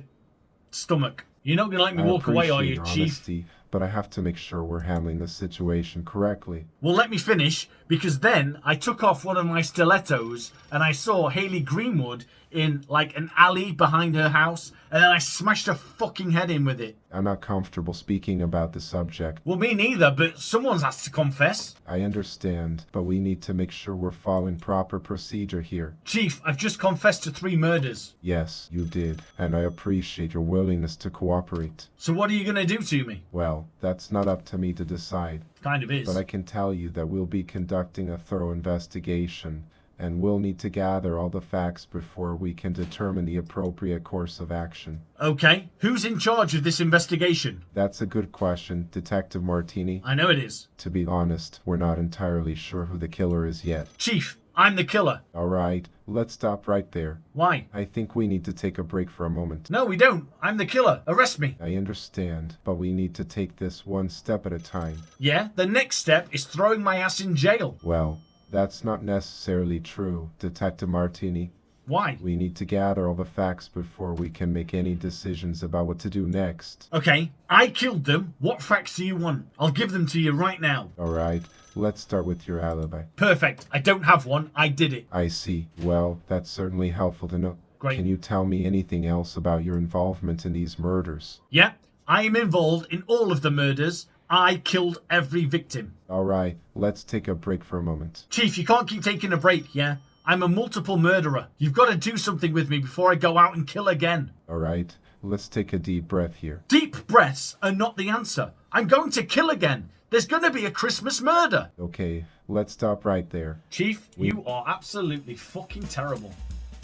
stomach. You're not going to let me walk away, are you, your Chief? honesty, but I have to make sure we're handling the situation correctly. Well, let me finish, because then I took off one of my stilettos and I saw Haley Greenwood in, like, an alley behind her house, and then I smashed her fucking head in with it. I'm not comfortable speaking about the subject. Well, me neither, but someone's has to confess. I understand, but we need to make sure we're following proper procedure here. Chief, I've just confessed to 3 murders. Yes, you did, and I appreciate your willingness to cooperate. So what are you going to do to me? Well, that's not up to me to decide, Kind of is. but I can tell you that we'll be conducting a thorough investigation, and we'll need to gather all the facts before we can determine the appropriate course of action. Okay, who's in charge of this investigation? That's a good question, Detective Martini. I know it is. To be honest, we're not entirely sure who the killer is yet. Chief, I'm the killer. Alright, let's stop right there. Why? I think we need to take a break for a moment. No, we don't. I'm the killer. Arrest me. I understand, but we need to take this one step at a time. Yeah, the next step is throwing my ass in jail. Well, that's not necessarily true, Detective Martini. Why? We need to gather all the facts before we can make any decisions about what to do next. Okay, I killed them. What facts do you want? I'll give them to you right now. Alright, let's start with your alibi. Perfect. I don't have one. I did it. I see. Well, that's certainly helpful to know. Great. Can you tell me anything else about your involvement in these murders? Yeah, I am involved in all of the murders. I killed every victim. Alright, let's take a break for a moment. Chief, you can't keep taking a break, yeah? I'm a multiple murderer. You've got to do something with me before I go out and kill again. Alright, let's take a deep breath here. Deep breaths are not the answer. I'm going to kill again. There's going to be a Christmas murder. Okay, let's stop right there. Chief, you are absolutely fucking terrible.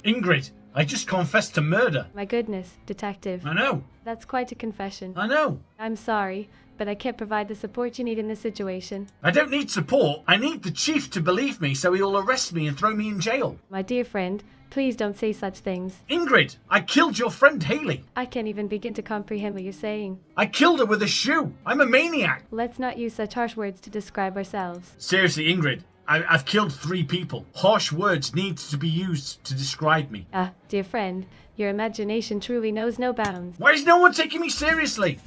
Ingrid, I just confessed to murder. My goodness, detective. I know. That's quite a confession. I know. I'm sorry, but I can't provide the support you need in this situation. I don't need support. I need the chief to believe me so he'll arrest me and throw me in jail. My dear friend, please don't say such things. Ingrid, I killed your friend Haley. I can't even begin to comprehend what you're saying. I killed her with a shoe. I'm a maniac. Let's not use such harsh words to describe ourselves. Seriously, Ingrid, I've killed 3 people. Harsh words need to be used to describe me. Ah, dear friend, your imagination truly knows no bounds. Why is no one taking me seriously?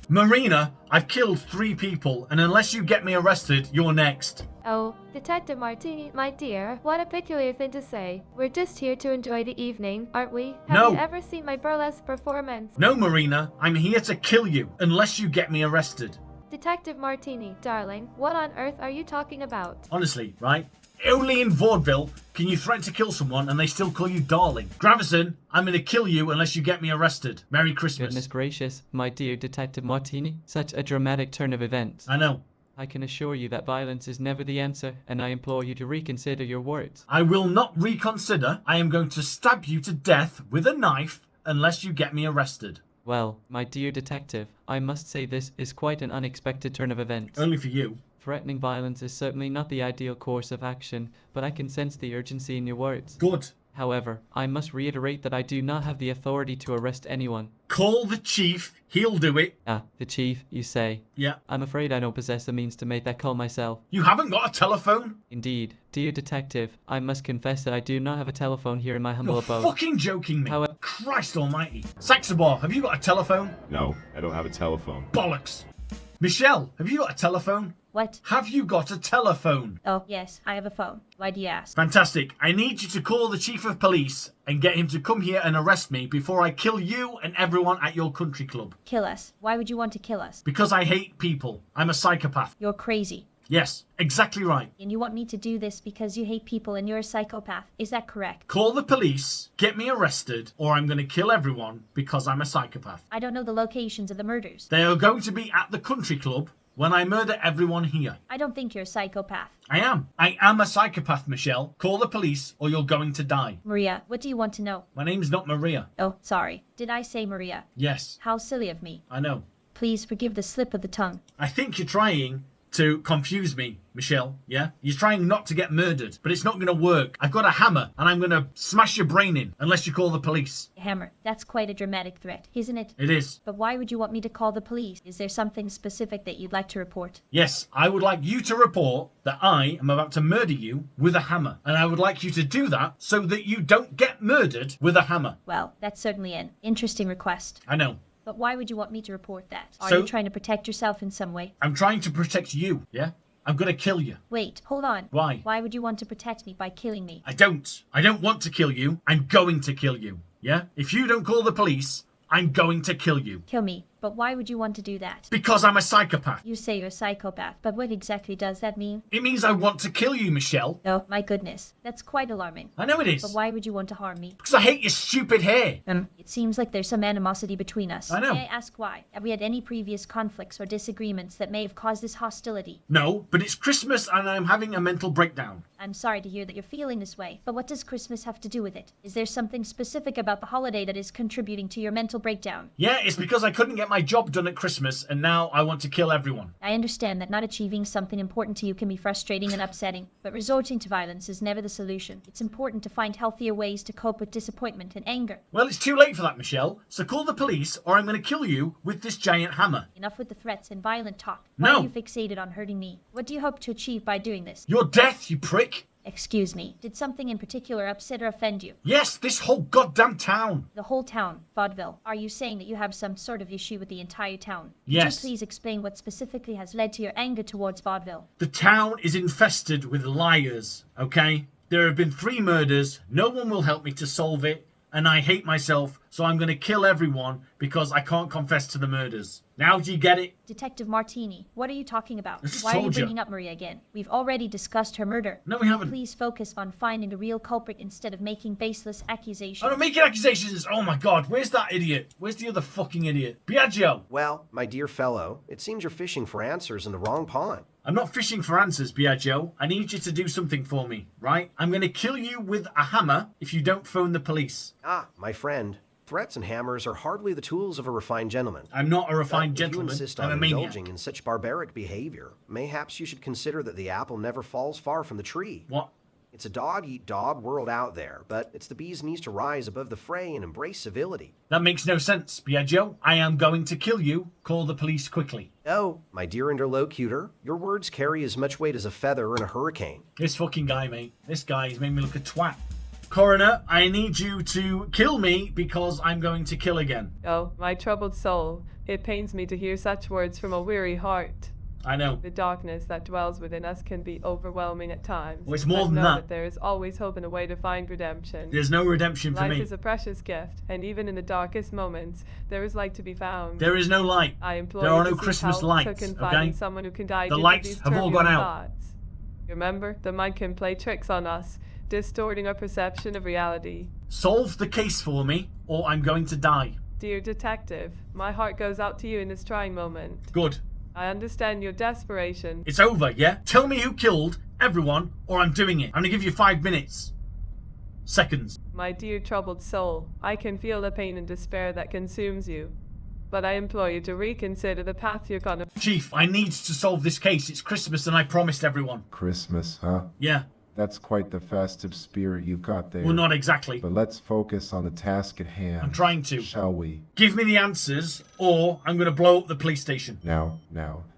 Marina, I've killed 3 people, and unless you get me arrested, you're next. Oh, Detective Martini, my dear, what a peculiar thing to say. We're just here to enjoy the evening, aren't we? Have No. you ever seen my burlesque performance? No, Marina, I'm here to kill you, unless you get me arrested. Detective Martini, darling, what on earth are you talking about? Honestly, right? Only in Vaudeville can you threaten to kill someone and they still call you darling. Gravison, I'm gonna kill you unless you get me arrested. Merry Christmas. Goodness gracious, my dear Detective Martini. Such a dramatic turn of events. I know. I can assure you that violence is never the answer, and I implore you to reconsider your words. I will not reconsider. I am going to stab you to death with a knife unless you get me arrested. Well, my dear detective, I must say this is quite an unexpected turn of events. Only for you. Threatening violence is certainly not the ideal course of action, but I can sense the urgency in your words. Good. However, I must reiterate that I do not have the authority to arrest anyone. Call the chief. He'll do it. Ah, the chief, you say? Yeah. I'm afraid I don't possess the means to make that call myself. You haven't got a telephone? Indeed. Dear detective, I must confess that I do not have a telephone here in my humble You're abode. fucking joking me. However, Christ almighty. Saxabar, have you got a telephone? No, I don't have a telephone. Bollocks. Michelle, have you got a telephone? What? Have you got a telephone? Oh, yes, I have a phone. Why do you ask? Fantastic. I need you to call the chief of police and get him to come here and arrest me before I kill you and everyone at your country club. Kill us. Why would you want to kill us? Because I hate people. I'm a psychopath. You're crazy. Yes, exactly right. And you want me to do this because you hate people and you're a psychopath. Is that correct? Call the police, get me arrested, or I'm going to kill everyone because I'm a psychopath. I don't know the locations of the murders. They are going to be at the country club when I murder everyone here. I don't think you're a psychopath. I am. I am a psychopath, Michelle. Call the police or you're going to die. Maria, what do you want to know? My name's not Maria. Oh, sorry. Did I say Maria? Yes. How silly of me. I know. Please forgive the slip of the tongue. I think you're trying to confuse me, Michelle, yeah? You're trying not to get murdered, but it's not going to work. I've got a hammer, and I'm going to smash your brain in, unless you call the police. Hammer. That's quite a dramatic threat, isn't it? It is. But why would you want me to call the police? Is there something specific that you'd like to report? Yes, I would like you to report that I am about to murder you with a hammer. And I would like you to do that so that you don't get murdered with a hammer. Well, that's certainly an interesting request. I know. But why would you want me to report that? Are So- you trying to protect yourself in some way? I'm trying to protect you, yeah? I'm going to kill you. Wait, hold on. Why? Why would you want to protect me by killing me? I don't. I don't want to kill you. I'm going to kill you, yeah? If you don't call the police, I'm going to kill you. Kill me. But why would you want to do that? Because I'm a psychopath. You say you're a psychopath, but what exactly does that mean? It means I want to kill you, Michelle. Oh, my goodness. That's quite alarming. I know it is. But why would you want to harm me? Because I hate your stupid hair. It seems like there's some animosity between us. I know. May I ask why? Have we had any previous conflicts or disagreements that may have caused this hostility? No, but it's Christmas and I'm having a mental breakdown. I'm sorry to hear that you're feeling this way, but what does Christmas have to do with it? Is there something specific about the holiday that is contributing to your mental breakdown? Yeah, it's because I couldn't get my job done at Christmas and now I want to kill everyone. I understand that not achieving something important to you can be frustrating and upsetting, but resorting to violence is never the solution. It's important to find healthier ways to cope with disappointment and anger. Well, it's too late for that, Michelle. So call the police or I'm going to kill you with this giant hammer. Enough with the threats and violent talk. Why No. are you fixated on hurting me? What do you hope to achieve by doing this? Your death, you prick. Excuse me. Did something in particular upset or offend you? Yes, this whole goddamn town. The whole town, Vaudeville. Are you saying that you have some sort of issue with the entire town? Yes. Could you please explain what specifically has led to your anger towards Vaudeville? The town is infested with liars, okay? There have been 3 murders. No one will help me to solve it. And I hate myself, so I'm going to kill everyone because I can't confess to the murders. Now do you get it? Detective Martini, what are you talking about? I just Why are you told you. bringing up Maria again? We've already discussed her murder. No, we haven't. Please focus on finding the real culprit instead of making baseless accusations. I'm not making accusations. Oh my god, where's that idiot? Where's the other fucking idiot? Biagio! Well, my dear fellow, it seems you're fishing for answers in the wrong pond. I'm not fishing for answers, Biagio. I need you to do something for me, right? I'm going to kill you with a hammer if you don't phone the police. Ah, my friend. Threats and hammers are hardly the tools of a refined gentleman. I'm not a refined But gentleman. If you insist I'm on a maniac. indulging in such barbaric behavior, mayhaps you should consider that the apple never falls far from the tree. What? It's a dog-eat-dog world out there, but it's the bee's knees to rise above the fray and embrace civility. That makes no sense, Biagio. I am going to kill you. Call the police quickly. Oh, my dear interlocutor, your words carry as much weight as a feather in a hurricane. This fucking guy, mate. This guy has made me look a twat. Coroner, I need you to kill me because I'm going to kill again. Oh, my troubled soul, it pains me to hear such words from a weary heart. I know. The darkness that dwells within us can be overwhelming at times. Well, it's more but than know that. There is always hope and a way to find redemption. There's no redemption for Life me. is a precious gift, and even in the darkest moments, there is light to be found. There is no light. I implore There you are to no seek Christmas help lights, to confide in okay? someone who can dive The into lights these have all gone turbulent out. thoughts. Remember, the mind can play tricks on us, distorting our perception of reality. Solve the case for me, or I'm going to die. Dear detective, my heart goes out to you in this trying moment. Good. I understand your desperation. It's over, yeah? Tell me who killed everyone, or I'm doing it. I'm gonna give you 5 minutes. Seconds. My dear troubled soul, I can feel the pain and despair that consumes you. But I implore you to reconsider the path you're gonna... Chief, I need to solve this case. It's Christmas and I promised everyone. Christmas, huh? Yeah. That's quite the festive spirit you've got there. Well, not exactly. But let's focus on the task at hand. I'm trying to. Shall we? Give me the answers, or I'm gonna blow up the police station. Now,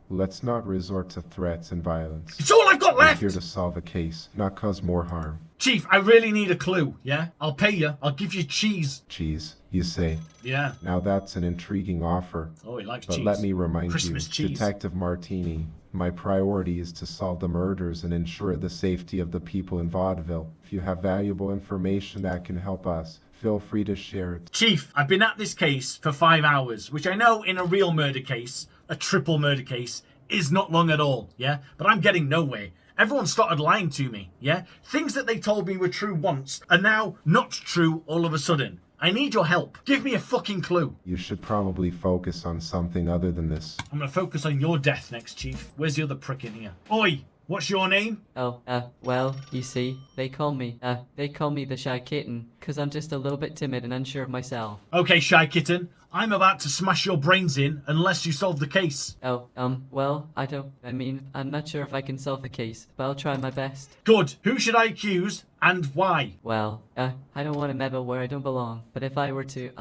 let's not resort to threats and violence. It's all I've got left! We're here to solve a case, not cause more harm. Chief, I really need a clue, yeah? I'll pay you. I'll give you cheese. Cheese, you say? Yeah. Now that's an intriguing offer. Oh, he likes but cheese. let me remind Christmas you, cheese. Detective Martini, my priority is to solve the murders and ensure the safety of the people in Vaudeville. If you have valuable information that can help us, feel free to share it. Chief, I've been at this case for 5 hours, which I know in a real murder case, a triple murder case, is not long at all, yeah? But I'm getting nowhere. Everyone started lying to me, yeah? Things that they told me were true once are now not true all of a sudden. I need your help. Give me a fucking clue. You should probably focus on something other than this. I'm gonna focus on your death next, Chief. Where's the other prick in here? Oi! What's your name? Oh, well, you see, they call me the Shy Kitten, 'cause I'm just a little bit timid and unsure of myself. Okay, Shy Kitten. I'm about to smash your brains in unless you solve the case. Oh, well, I'm not sure if I can solve the case, but I'll try my best. Good. Who should I accuse and why? Well, I don't want to meddle where I don't belong, but if I were to,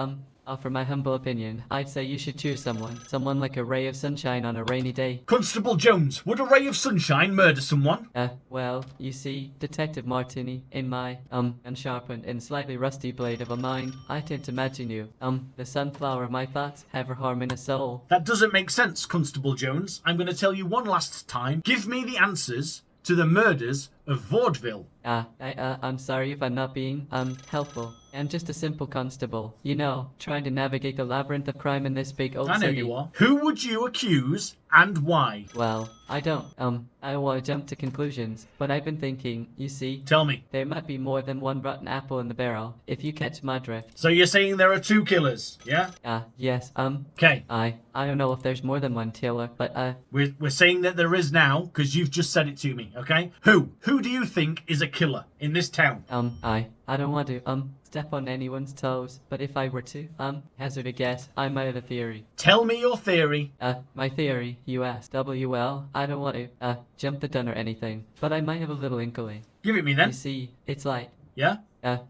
offer my humble opinion, I'd say you should choose someone like a ray of sunshine on a rainy day. Constable Jones, would a ray of sunshine murder someone? Well, you see, Detective Martini, in my, unsharpened and slightly rusty blade of a mind, I tend to imagine you, the sunflower of my thoughts, ever harming a soul. That doesn't make sense, Constable Jones. I'm going to tell you one last time. Give me the answers to the murders of Vaudeville. I'm sorry if I'm not being, helpful. I'm just a simple constable, trying to navigate the labyrinth of crime in this big old I know city. you are. Who would you accuse and why? Well, I don't, I don't want to jump to conclusions, but I've been thinking, you see. Tell me. There might be more than one rotten apple in the barrel, if you catch my drift. So you're saying there are 2 killers, yeah? Yes, Okay. I don't know if there's more than one killer, but, We're saying that there is now, because you've just said it to me, okay? Who do you think is a killer in this town? I don't want to, step on anyone's toes, but if I were to, hazard a guess, I might have a theory. Tell me your theory. My theory, you asked. Well, I don't want to, jump the gun or anything, but I might have a little inkling. Give it me then. You see, it's like, yeah?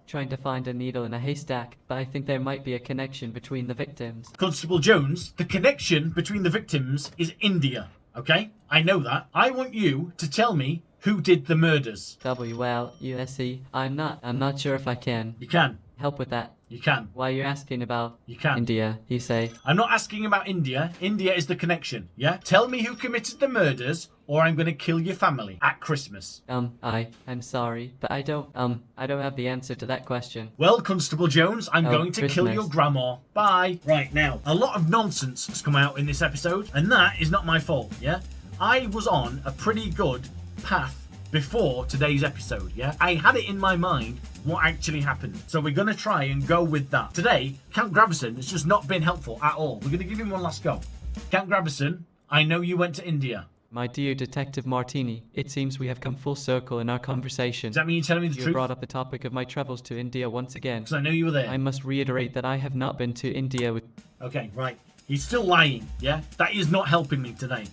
Trying to find a needle in a haystack, but I think there might be a connection between the victims. Constable Jones, the connection between the victims is India, okay? I know that. I want you to tell me who did the murders. Well, you see, I'm not sure if I can. You can. Help with that. You can. Why you're asking about You can. India, you say? I'm not asking about India. India is the connection, yeah? Tell me who committed the murders, or I'm gonna kill your family at Christmas. I'm sorry, but I don't have the answer to that question. Well, Constable Jones, I'm going to kill Christmas. your grandma. Bye. Right, now, a lot of nonsense has come out in this episode, and that is not my fault, yeah? I was on a pretty good path before today's episode, yeah? I had it in my mind what actually happened. So we're going to try and go with that. Today, Count Gravison has just not been helpful at all. We're going to give him one last go. Count Gravison, I know you went to India. My dear Detective Martini, it seems we have come full circle in our conversation. Does that mean you're telling me the You truth? brought up the topic of my travels to India once again. Because I know you were there. I must reiterate that I have not been to India with... Okay, right. He's still lying, yeah? That is not helping me today.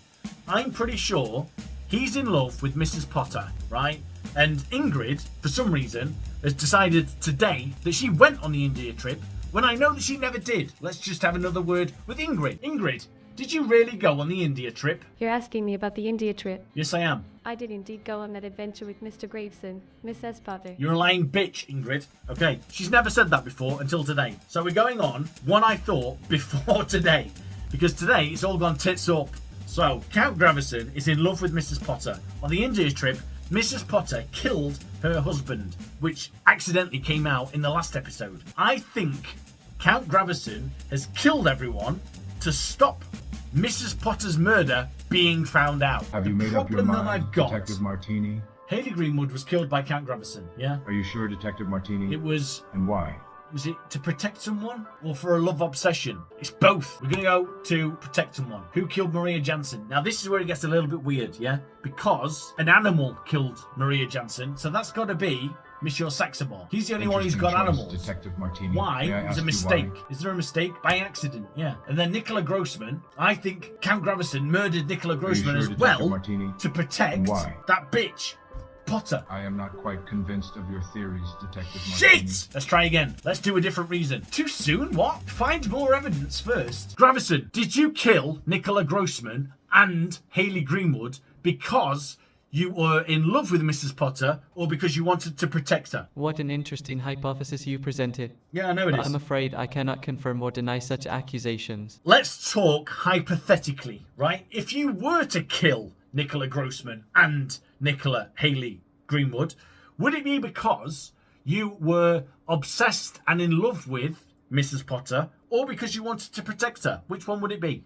I'm pretty sure he's in love with Mrs. Potter, right? And Ingrid, for some reason, has decided today that she went on the India trip when I know that she never did. Let's just have another word with Ingrid. Ingrid, did you really go on the India trip? You're asking me about the India trip. Yes, I am. I did indeed go on that adventure with Mr. Graveson, Mrs. Potter. You're a lying bitch, Ingrid. Okay, she's never said that before until today. So we're going on what I thought before today. Because today it's all gone tits up. So, Count Graverson is in love with Mrs. Potter. On the India trip, Mrs. Potter killed her husband, which accidentally came out in the last episode. I think Count Graverson has killed everyone to stop Mrs. Potter's murder being found out. Have you made up your mind, Detective Martini? Haley Greenwood was killed by Count Graverson, yeah? Are you sure, Detective Martini? It was... And why? Was it to protect someone or for a love obsession? It's both. We're going to go to protect someone. Who killed Maria Jansen? Now, this is where it gets a little bit weird, yeah? Because an animal killed Maria Jansen, so that's got to be Monsieur Saxabar. He's the only one who's got animals. Detective Martini. Why? It was a mistake. Is there a mistake? By accident, yeah. And then Nicola Grossman, I think Count Graverson murdered Nicola Grossman as well to protect that bitch. Potter. I am not quite convinced of your theories, Detective Martini. Shit! Let's try again. Let's do a different reason. Too soon? What? Find more evidence first. Graverson, did you kill Nicola Grossman and Haley Greenwood because you were in love with Mrs. Potter or because you wanted to protect her? What an interesting hypothesis you presented. Yeah, I know it is. I'm afraid I cannot confirm or deny such accusations. Let's talk hypothetically, right? If you were to kill Nicola Grossman and Nicola Haley Greenwood, would it be because you were obsessed and in love with Mrs. Potter or because you wanted to protect her? Which one would it be?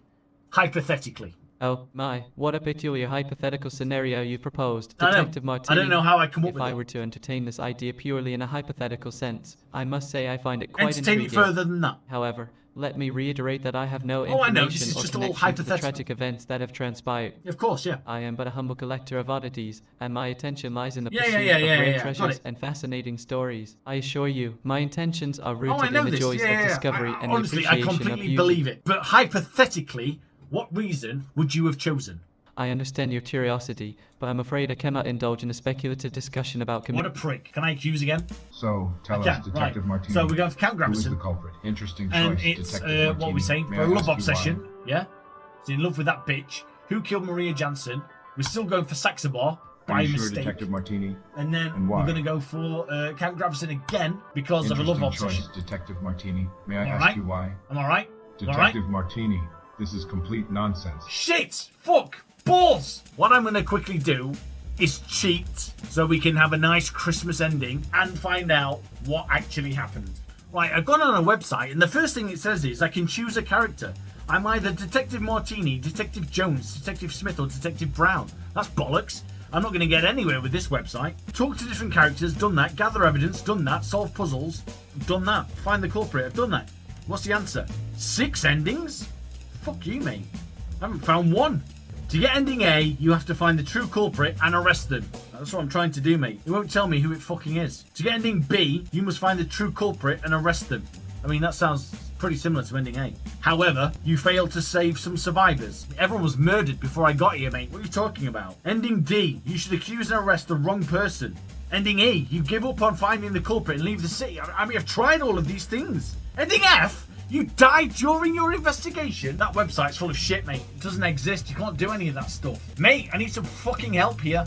Hypothetically. Oh my, what a peculiar hypothetical scenario you proposed, I know. Detective Martini. I don't know how I come up with If I it. were to entertain this idea purely in a hypothetical sense, I must say I find it quite Entertain it intriguing. further than that. However, let me reiterate that I have no Oh, I know, this information is or just all connection to the hypothetical. tragic events that have transpired. Of course, yeah. I am but a humble collector of oddities, and my attention lies in the Yeah, pursuit yeah, of yeah, rare yeah, got treasures it. and fascinating stories. I assure you, my intentions are rooted Oh, I know in the this. joys Yeah, of discovery and honestly, the I appreciation of completely beauty. believe it. But hypothetically, what reason would you have chosen? I understand your curiosity, but I'm afraid I cannot indulge in a speculative discussion about What a prick. Can I accuse again? So, tell Okay, us, Detective right. Martini. So we're going for Count Who is Graverson. the culprit? Interesting choice, And it's, Detective Martini. what are we saying? May For a I love ask you obsession, why? yeah? He's in love with that bitch. Who killed Maria Jansen? We're still going for Saxabar by Are you sure, mistake. Detective Martini? And then And why? we're going to go for Count Graverson again because of a love Interesting obsession. choice, Detective Martini. May I Am I ask right? you why? Am I right? Am I right? Detective Martini, this is complete nonsense. Shit! Fuck! Balls! What I'm going to quickly do is cheat so we can have a nice Christmas ending and find out what actually happened. Right, I've gone on a website and the first thing it says is I can choose a character. I'm either Detective Martini, Detective Jones, Detective Smith or Detective Brown. That's bollocks. I'm not going to get anywhere with this website. Talk to different characters, done that. Gather evidence, done that. Solve puzzles, done that. Find the culprit, I've done that. What's the answer? 6 endings? Fuck you, mate. I haven't found one. To get ending A, you have to find the true culprit and arrest them. That's what I'm trying to do, mate. It won't tell me who it fucking is. To get ending B, you must find the true culprit and arrest them. I mean, that sounds pretty similar to ending A. However, you failed to save some survivors. Everyone was murdered before I got here, mate. What are you talking about? Ending D, you should accuse and arrest the wrong person. Ending E, you give up on finding the culprit and leave the city. I mean, I've tried all of these things. Ending F, you died during your investigation. That website's full of shit, mate. It doesn't exist. You can't do any of that stuff. Mate, I need some fucking help here.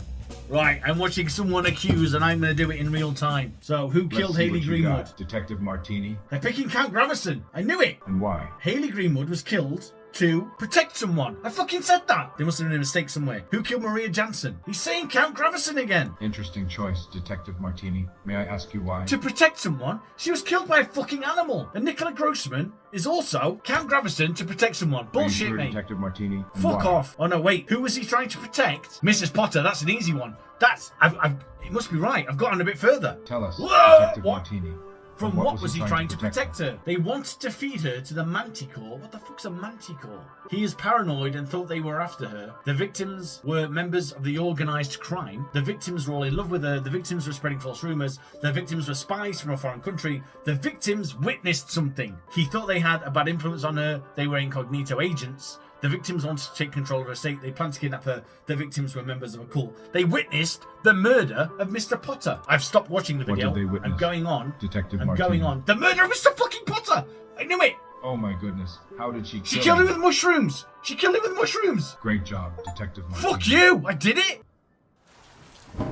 Right, I'm watching someone accuse and I'm going to do it in real time. So, who killed Haley Greenwood? Detective Martini. They're picking Count Graverson. I knew it. And why? Haley Greenwood was killed to protect someone. I fucking said that. There must have been a mistake somewhere. Who killed Maria Jansen? He's saying Count Graverson again. Interesting choice, Detective Martini. May I ask you why? To protect someone? She was killed by a fucking animal. And Nicola Grossman is also Count Graverson to protect someone. Bullshit, Are you sure, mate. Detective Martini? And Fuck why? off. Oh no, wait. Who was he trying to protect? Mrs. Potter. That's an easy one. It must be right. I've gotten a bit further. Tell us, Whoa! Detective What? Martini. From what was he trying to protect her? They wanted to feed her to the manticore. What the fuck's a manticore? He is paranoid and thought they were after her. The victims were members of the organised crime. The victims were all in love with her. The victims were spreading false rumours. The victims were spies from a foreign country. The victims witnessed something. He thought they had a bad influence on her. They were incognito agents. The victims wanted to take control of her estate. They planned to kidnap her. The victims were members of a cult. They witnessed the murder of Mr. Potter. I've stopped watching the video. What did they witness? I'm going on. Detective I'm Martini. going on. The murder of Mr. fucking Potter! I knew it! Oh my goodness. How did she kill She killed him him? with mushrooms! She killed him with mushrooms! Great job, Detective Martini. Fuck you! I did it!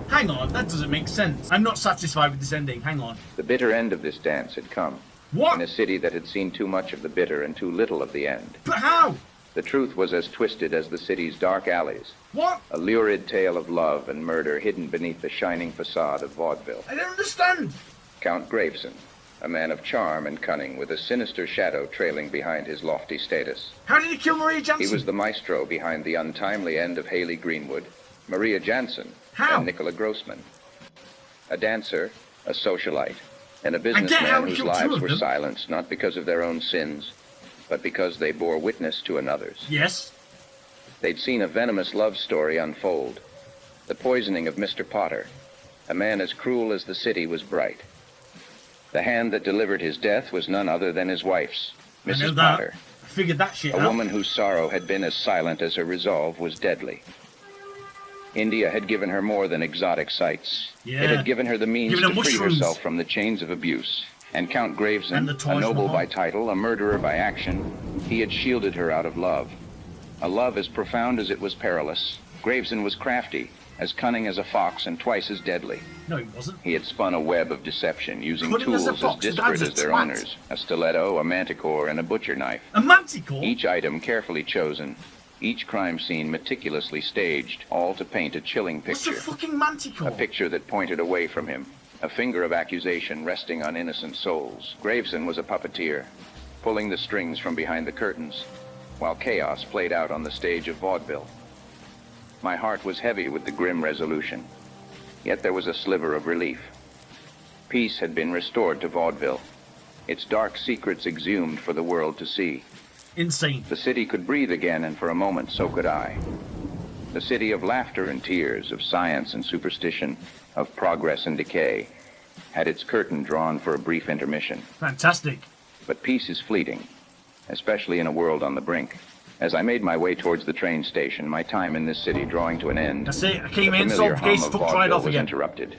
Hang on, that doesn't make sense. I'm not satisfied with this ending. Hang on. The bitter end of this dance had come. What? In a city that had seen too much of the bitter and too little of the end. But how? The truth was as twisted as the city's dark alleys. What? A lurid tale of love and murder hidden beneath the shining facade of vaudeville. I don't understand. Count Graveson, a man of charm and cunning with a sinister shadow trailing behind his lofty status. How did he kill Maria Jansen? He was the maestro behind the untimely end of Haley Greenwood, Maria Jansen, How? and Nicola Grossman. A dancer, a socialite, and a how businessman he whose killed two lives of were them. silenced not because of their own sins, but because they bore witness to another's. Yes. They'd seen a venomous love story unfold. The poisoning of Mr. Potter, a man as cruel as the city was bright. The hand that delivered his death was none other than his wife's, I know Mrs. that. Potter. I figured that shit A out. woman whose sorrow had been as silent as her resolve was deadly. India had given her more than exotic sights. Yeah. It had given her the means Given her to free mushrooms. herself from the chains of abuse. And Count And Graveson, the a Taj noble Mahal. by title, a murderer by action, he had shielded her out of love. A love as profound as it was perilous. Graveson was crafty, as cunning as a fox and twice as deadly. No, he wasn't. He had spun a web of deception using Cunning as tools a as fox, the disparate guy's a as their twat. owners. A stiletto, a manticore, and a butcher knife. A manticore? Each item carefully chosen, each crime scene meticulously staged, all to paint a chilling What's a picture. fucking manticore? A picture that pointed away from him, a finger of accusation resting on innocent souls. Graveson was a puppeteer, pulling the strings from behind the curtains, while chaos played out on the stage of vaudeville. My heart was heavy with the grim resolution, yet there was a sliver of relief. Peace had been restored to vaudeville, its dark secrets exhumed for the world to see. Insane. The city could breathe again, and for a moment so could I. The city of laughter and tears, of science and superstition, of progress and decay, had its curtain drawn for a brief intermission. Fantastic. But peace is fleeting, especially in a world on the brink. As I made my way towards the train station, my time in this city drawing to an end, That's it. I came the in, familiar solved the case, hum of fucked right vaudeville off was again. interrupted.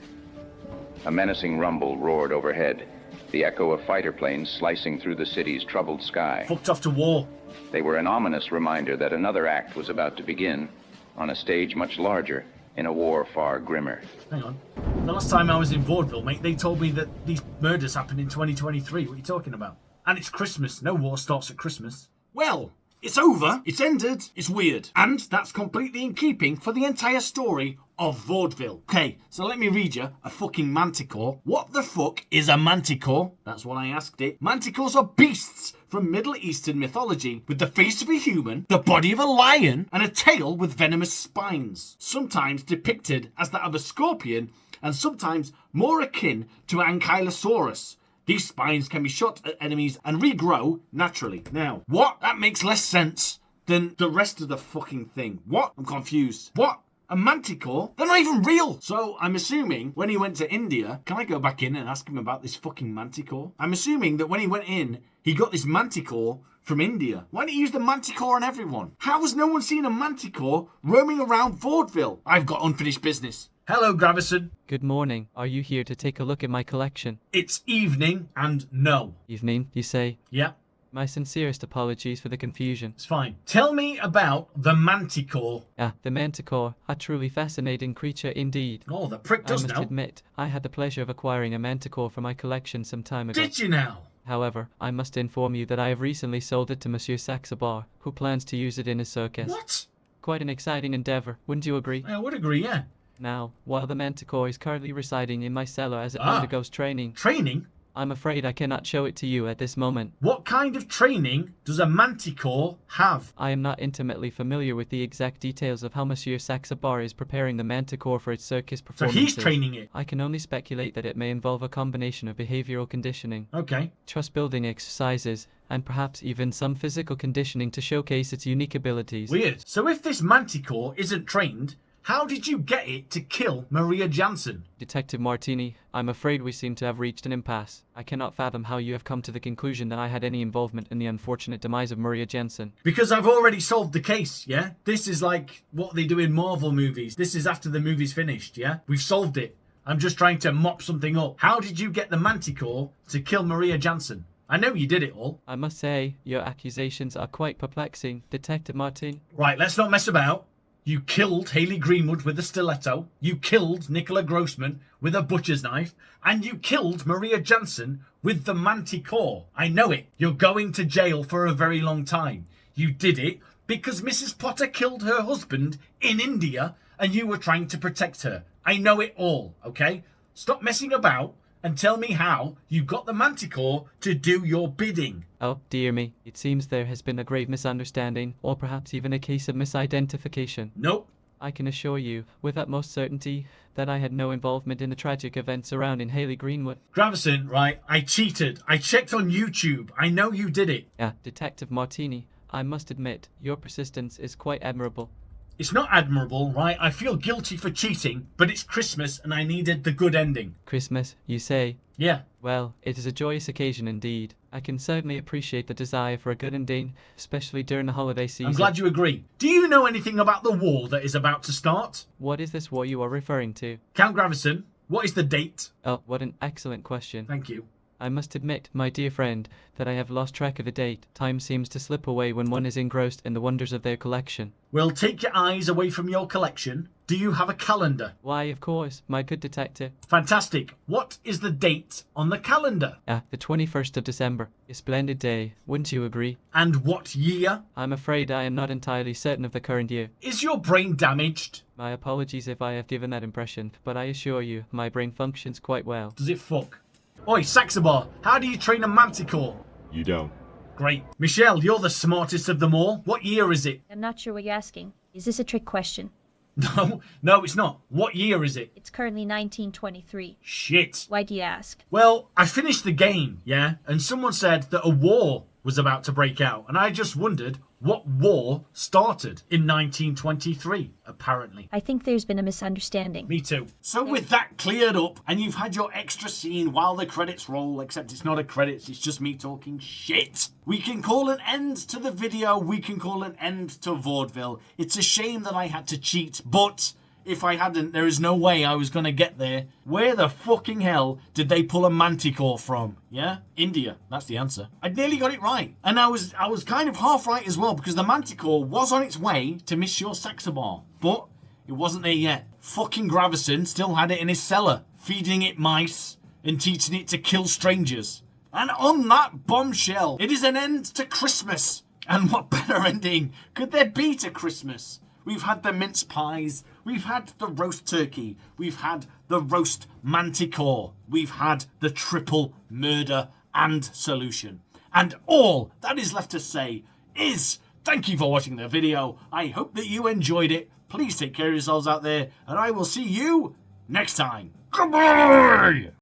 A menacing rumble roared overhead, the echo of fighter planes slicing through the city's troubled sky. Fucked off to war. They were an ominous reminder that another act was about to begin, on a stage much larger, in a war far grimmer. Hang on. The last time I was in vaudeville, mate, they told me that these murders happened in 2023. What are you talking about? And it's Christmas. No war starts at Christmas. Well, it's over. It's ended. It's weird. And that's completely in keeping for the entire story of vaudeville. Okay, so let me read you a fucking manticore. What the fuck is a manticore? That's what I asked it. Manticores are beasts from Middle Eastern mythology with the face of a human, the body of a lion, and a tail with venomous spines. Sometimes depicted as that of a scorpion, and sometimes more akin to an ankylosaurus. These spines can be shot at enemies and regrow naturally. Now, what? That makes less sense than the rest of the fucking thing. What? I'm confused. What? A manticore? They're not even real! So, I'm assuming when he went to India, can I go back in and ask him about this fucking manticore? I'm assuming that when he went in, he got this manticore from India. Why didn't he use the manticore on everyone? How has no one seen a manticore roaming around vaudeville? I've got unfinished business. Hello, Gravison. Good morning. Are you here to take a look at my collection? It's evening, and no. Evening, you say? Yeah, My sincerest apologies for the confusion. it's fine. Tell me about the manticore. The manticore, a truly fascinating creature indeed. Oh, the prick I does must know. admit, I had the pleasure of acquiring a manticore for my collection some time ago. Did you now? However, I must inform you that I have recently sold it to Monsieur Saxabar, who plans to use it in his circus. What? Quite an exciting endeavor, wouldn't you agree? I would agree, yeah. Now, while the manticore is currently residing in my cellar as it undergoes training, Training? I'm afraid I cannot show it to you at this moment. What kind of training does a manticore have? I am not intimately familiar with the exact details of how Monsieur Saxabar is preparing the manticore for its circus So performances. he's training it. I can only speculate that it may involve a combination of behavioral conditioning, Okay. trust-building exercises, and perhaps even some physical conditioning to showcase its unique abilities. Weird. So if this manticore isn't trained, how did you get it to kill Maria Jansen? Detective Martini, I'm afraid we seem to have reached an impasse. I cannot fathom how you have come to the conclusion that I had any involvement in the unfortunate demise of Maria Jansen. Because I've already solved the case, yeah? This is like what they do in Marvel movies. This is after the movie's finished, yeah? We've solved it. I'm just trying to mop something up. How did you get the manticore to kill Maria Jansen? I know you did it all. I must say, your accusations are quite perplexing, Detective Martin. Right, let's not mess about. You killed Hayley Greenwood with a stiletto, you killed Nicola Grossman with a butcher's knife, and you killed Maria Jansen with the manticore. I know it. You're going to jail for a very long time. You did it because Mrs. Potter killed her husband in India and you were trying to protect her. I know it all, okay? Stop messing about and tell me how you got the manticore to do your bidding. Oh, dear me. It seems there has been a grave misunderstanding, or perhaps even a case of misidentification. Nope. I can assure you, with utmost certainty, that I had no involvement in the tragic events surrounding Hayley Greenwood. Gravison, right, I cheated. I checked on YouTube. I know you did it. Detective Martini, I must admit, your persistence is quite admirable. It's not admirable, right? I feel guilty for cheating, but it's Christmas and I needed the good ending. Christmas, you say? Yeah. Well, it is a joyous occasion indeed. I can certainly appreciate the desire for a good ending, especially during the holiday season. I'm glad you agree. Do you know anything about the war that is about to start? What is this war you are referring to? Count Gravison, what is the date? Oh, what an excellent question. Thank you. I must admit, my dear friend, that I have lost track of the date. Time seems to slip away when one is engrossed in the wonders of their collection. Well, take your eyes away from your collection. Do you have a calendar? Why, of course, my good detective. Fantastic. What is the date on the calendar? The 21st of December. A splendid day, wouldn't you agree? And what year? I'm afraid I am not entirely certain of the current year. Is your brain damaged? My apologies if I have given that impression, but I assure you, my brain functions quite well. Does it fuck? Oi, Saxabar, how do you train a manticore? You don't. Great. Michelle, you're the smartest of them all. What year is it? I'm not sure what you're asking. Is this a trick question? No, it's not. What year is it? It's currently 1923. Shit. Why do you ask? Well, I finished the game, yeah? And someone said that a war was about to break out. And I just wondered what war started in 1923, apparently. I think there's been a misunderstanding. Me too. So with that cleared up, and you've had your extra scene while the credits roll, except it's not a credits, it's just me talking shit, we can call an end to the video, we can call an end to Vaudeville. It's a shame that I had to cheat, but if I hadn't, there is no way I was going to get there. Where the fucking hell did they pull a manticore from? Yeah? India. That's the answer. I nearly got it right. And I was kind of half right as well, because the manticore was on its way to Monsieur Saxabar. But it wasn't there yet. Fucking Gravison still had it in his cellar, feeding it mice and teaching it to kill strangers. And on that bombshell, it is an end to Christmas. And what better ending could there be to Christmas? We've had the mince pies, we've had the roast turkey, we've had the roast manticore, we've had the triple murder and solution. And all that is left to say is thank you for watching the video. I hope that you enjoyed it. Please take care of yourselves out there, and I will see you next time. Goodbye!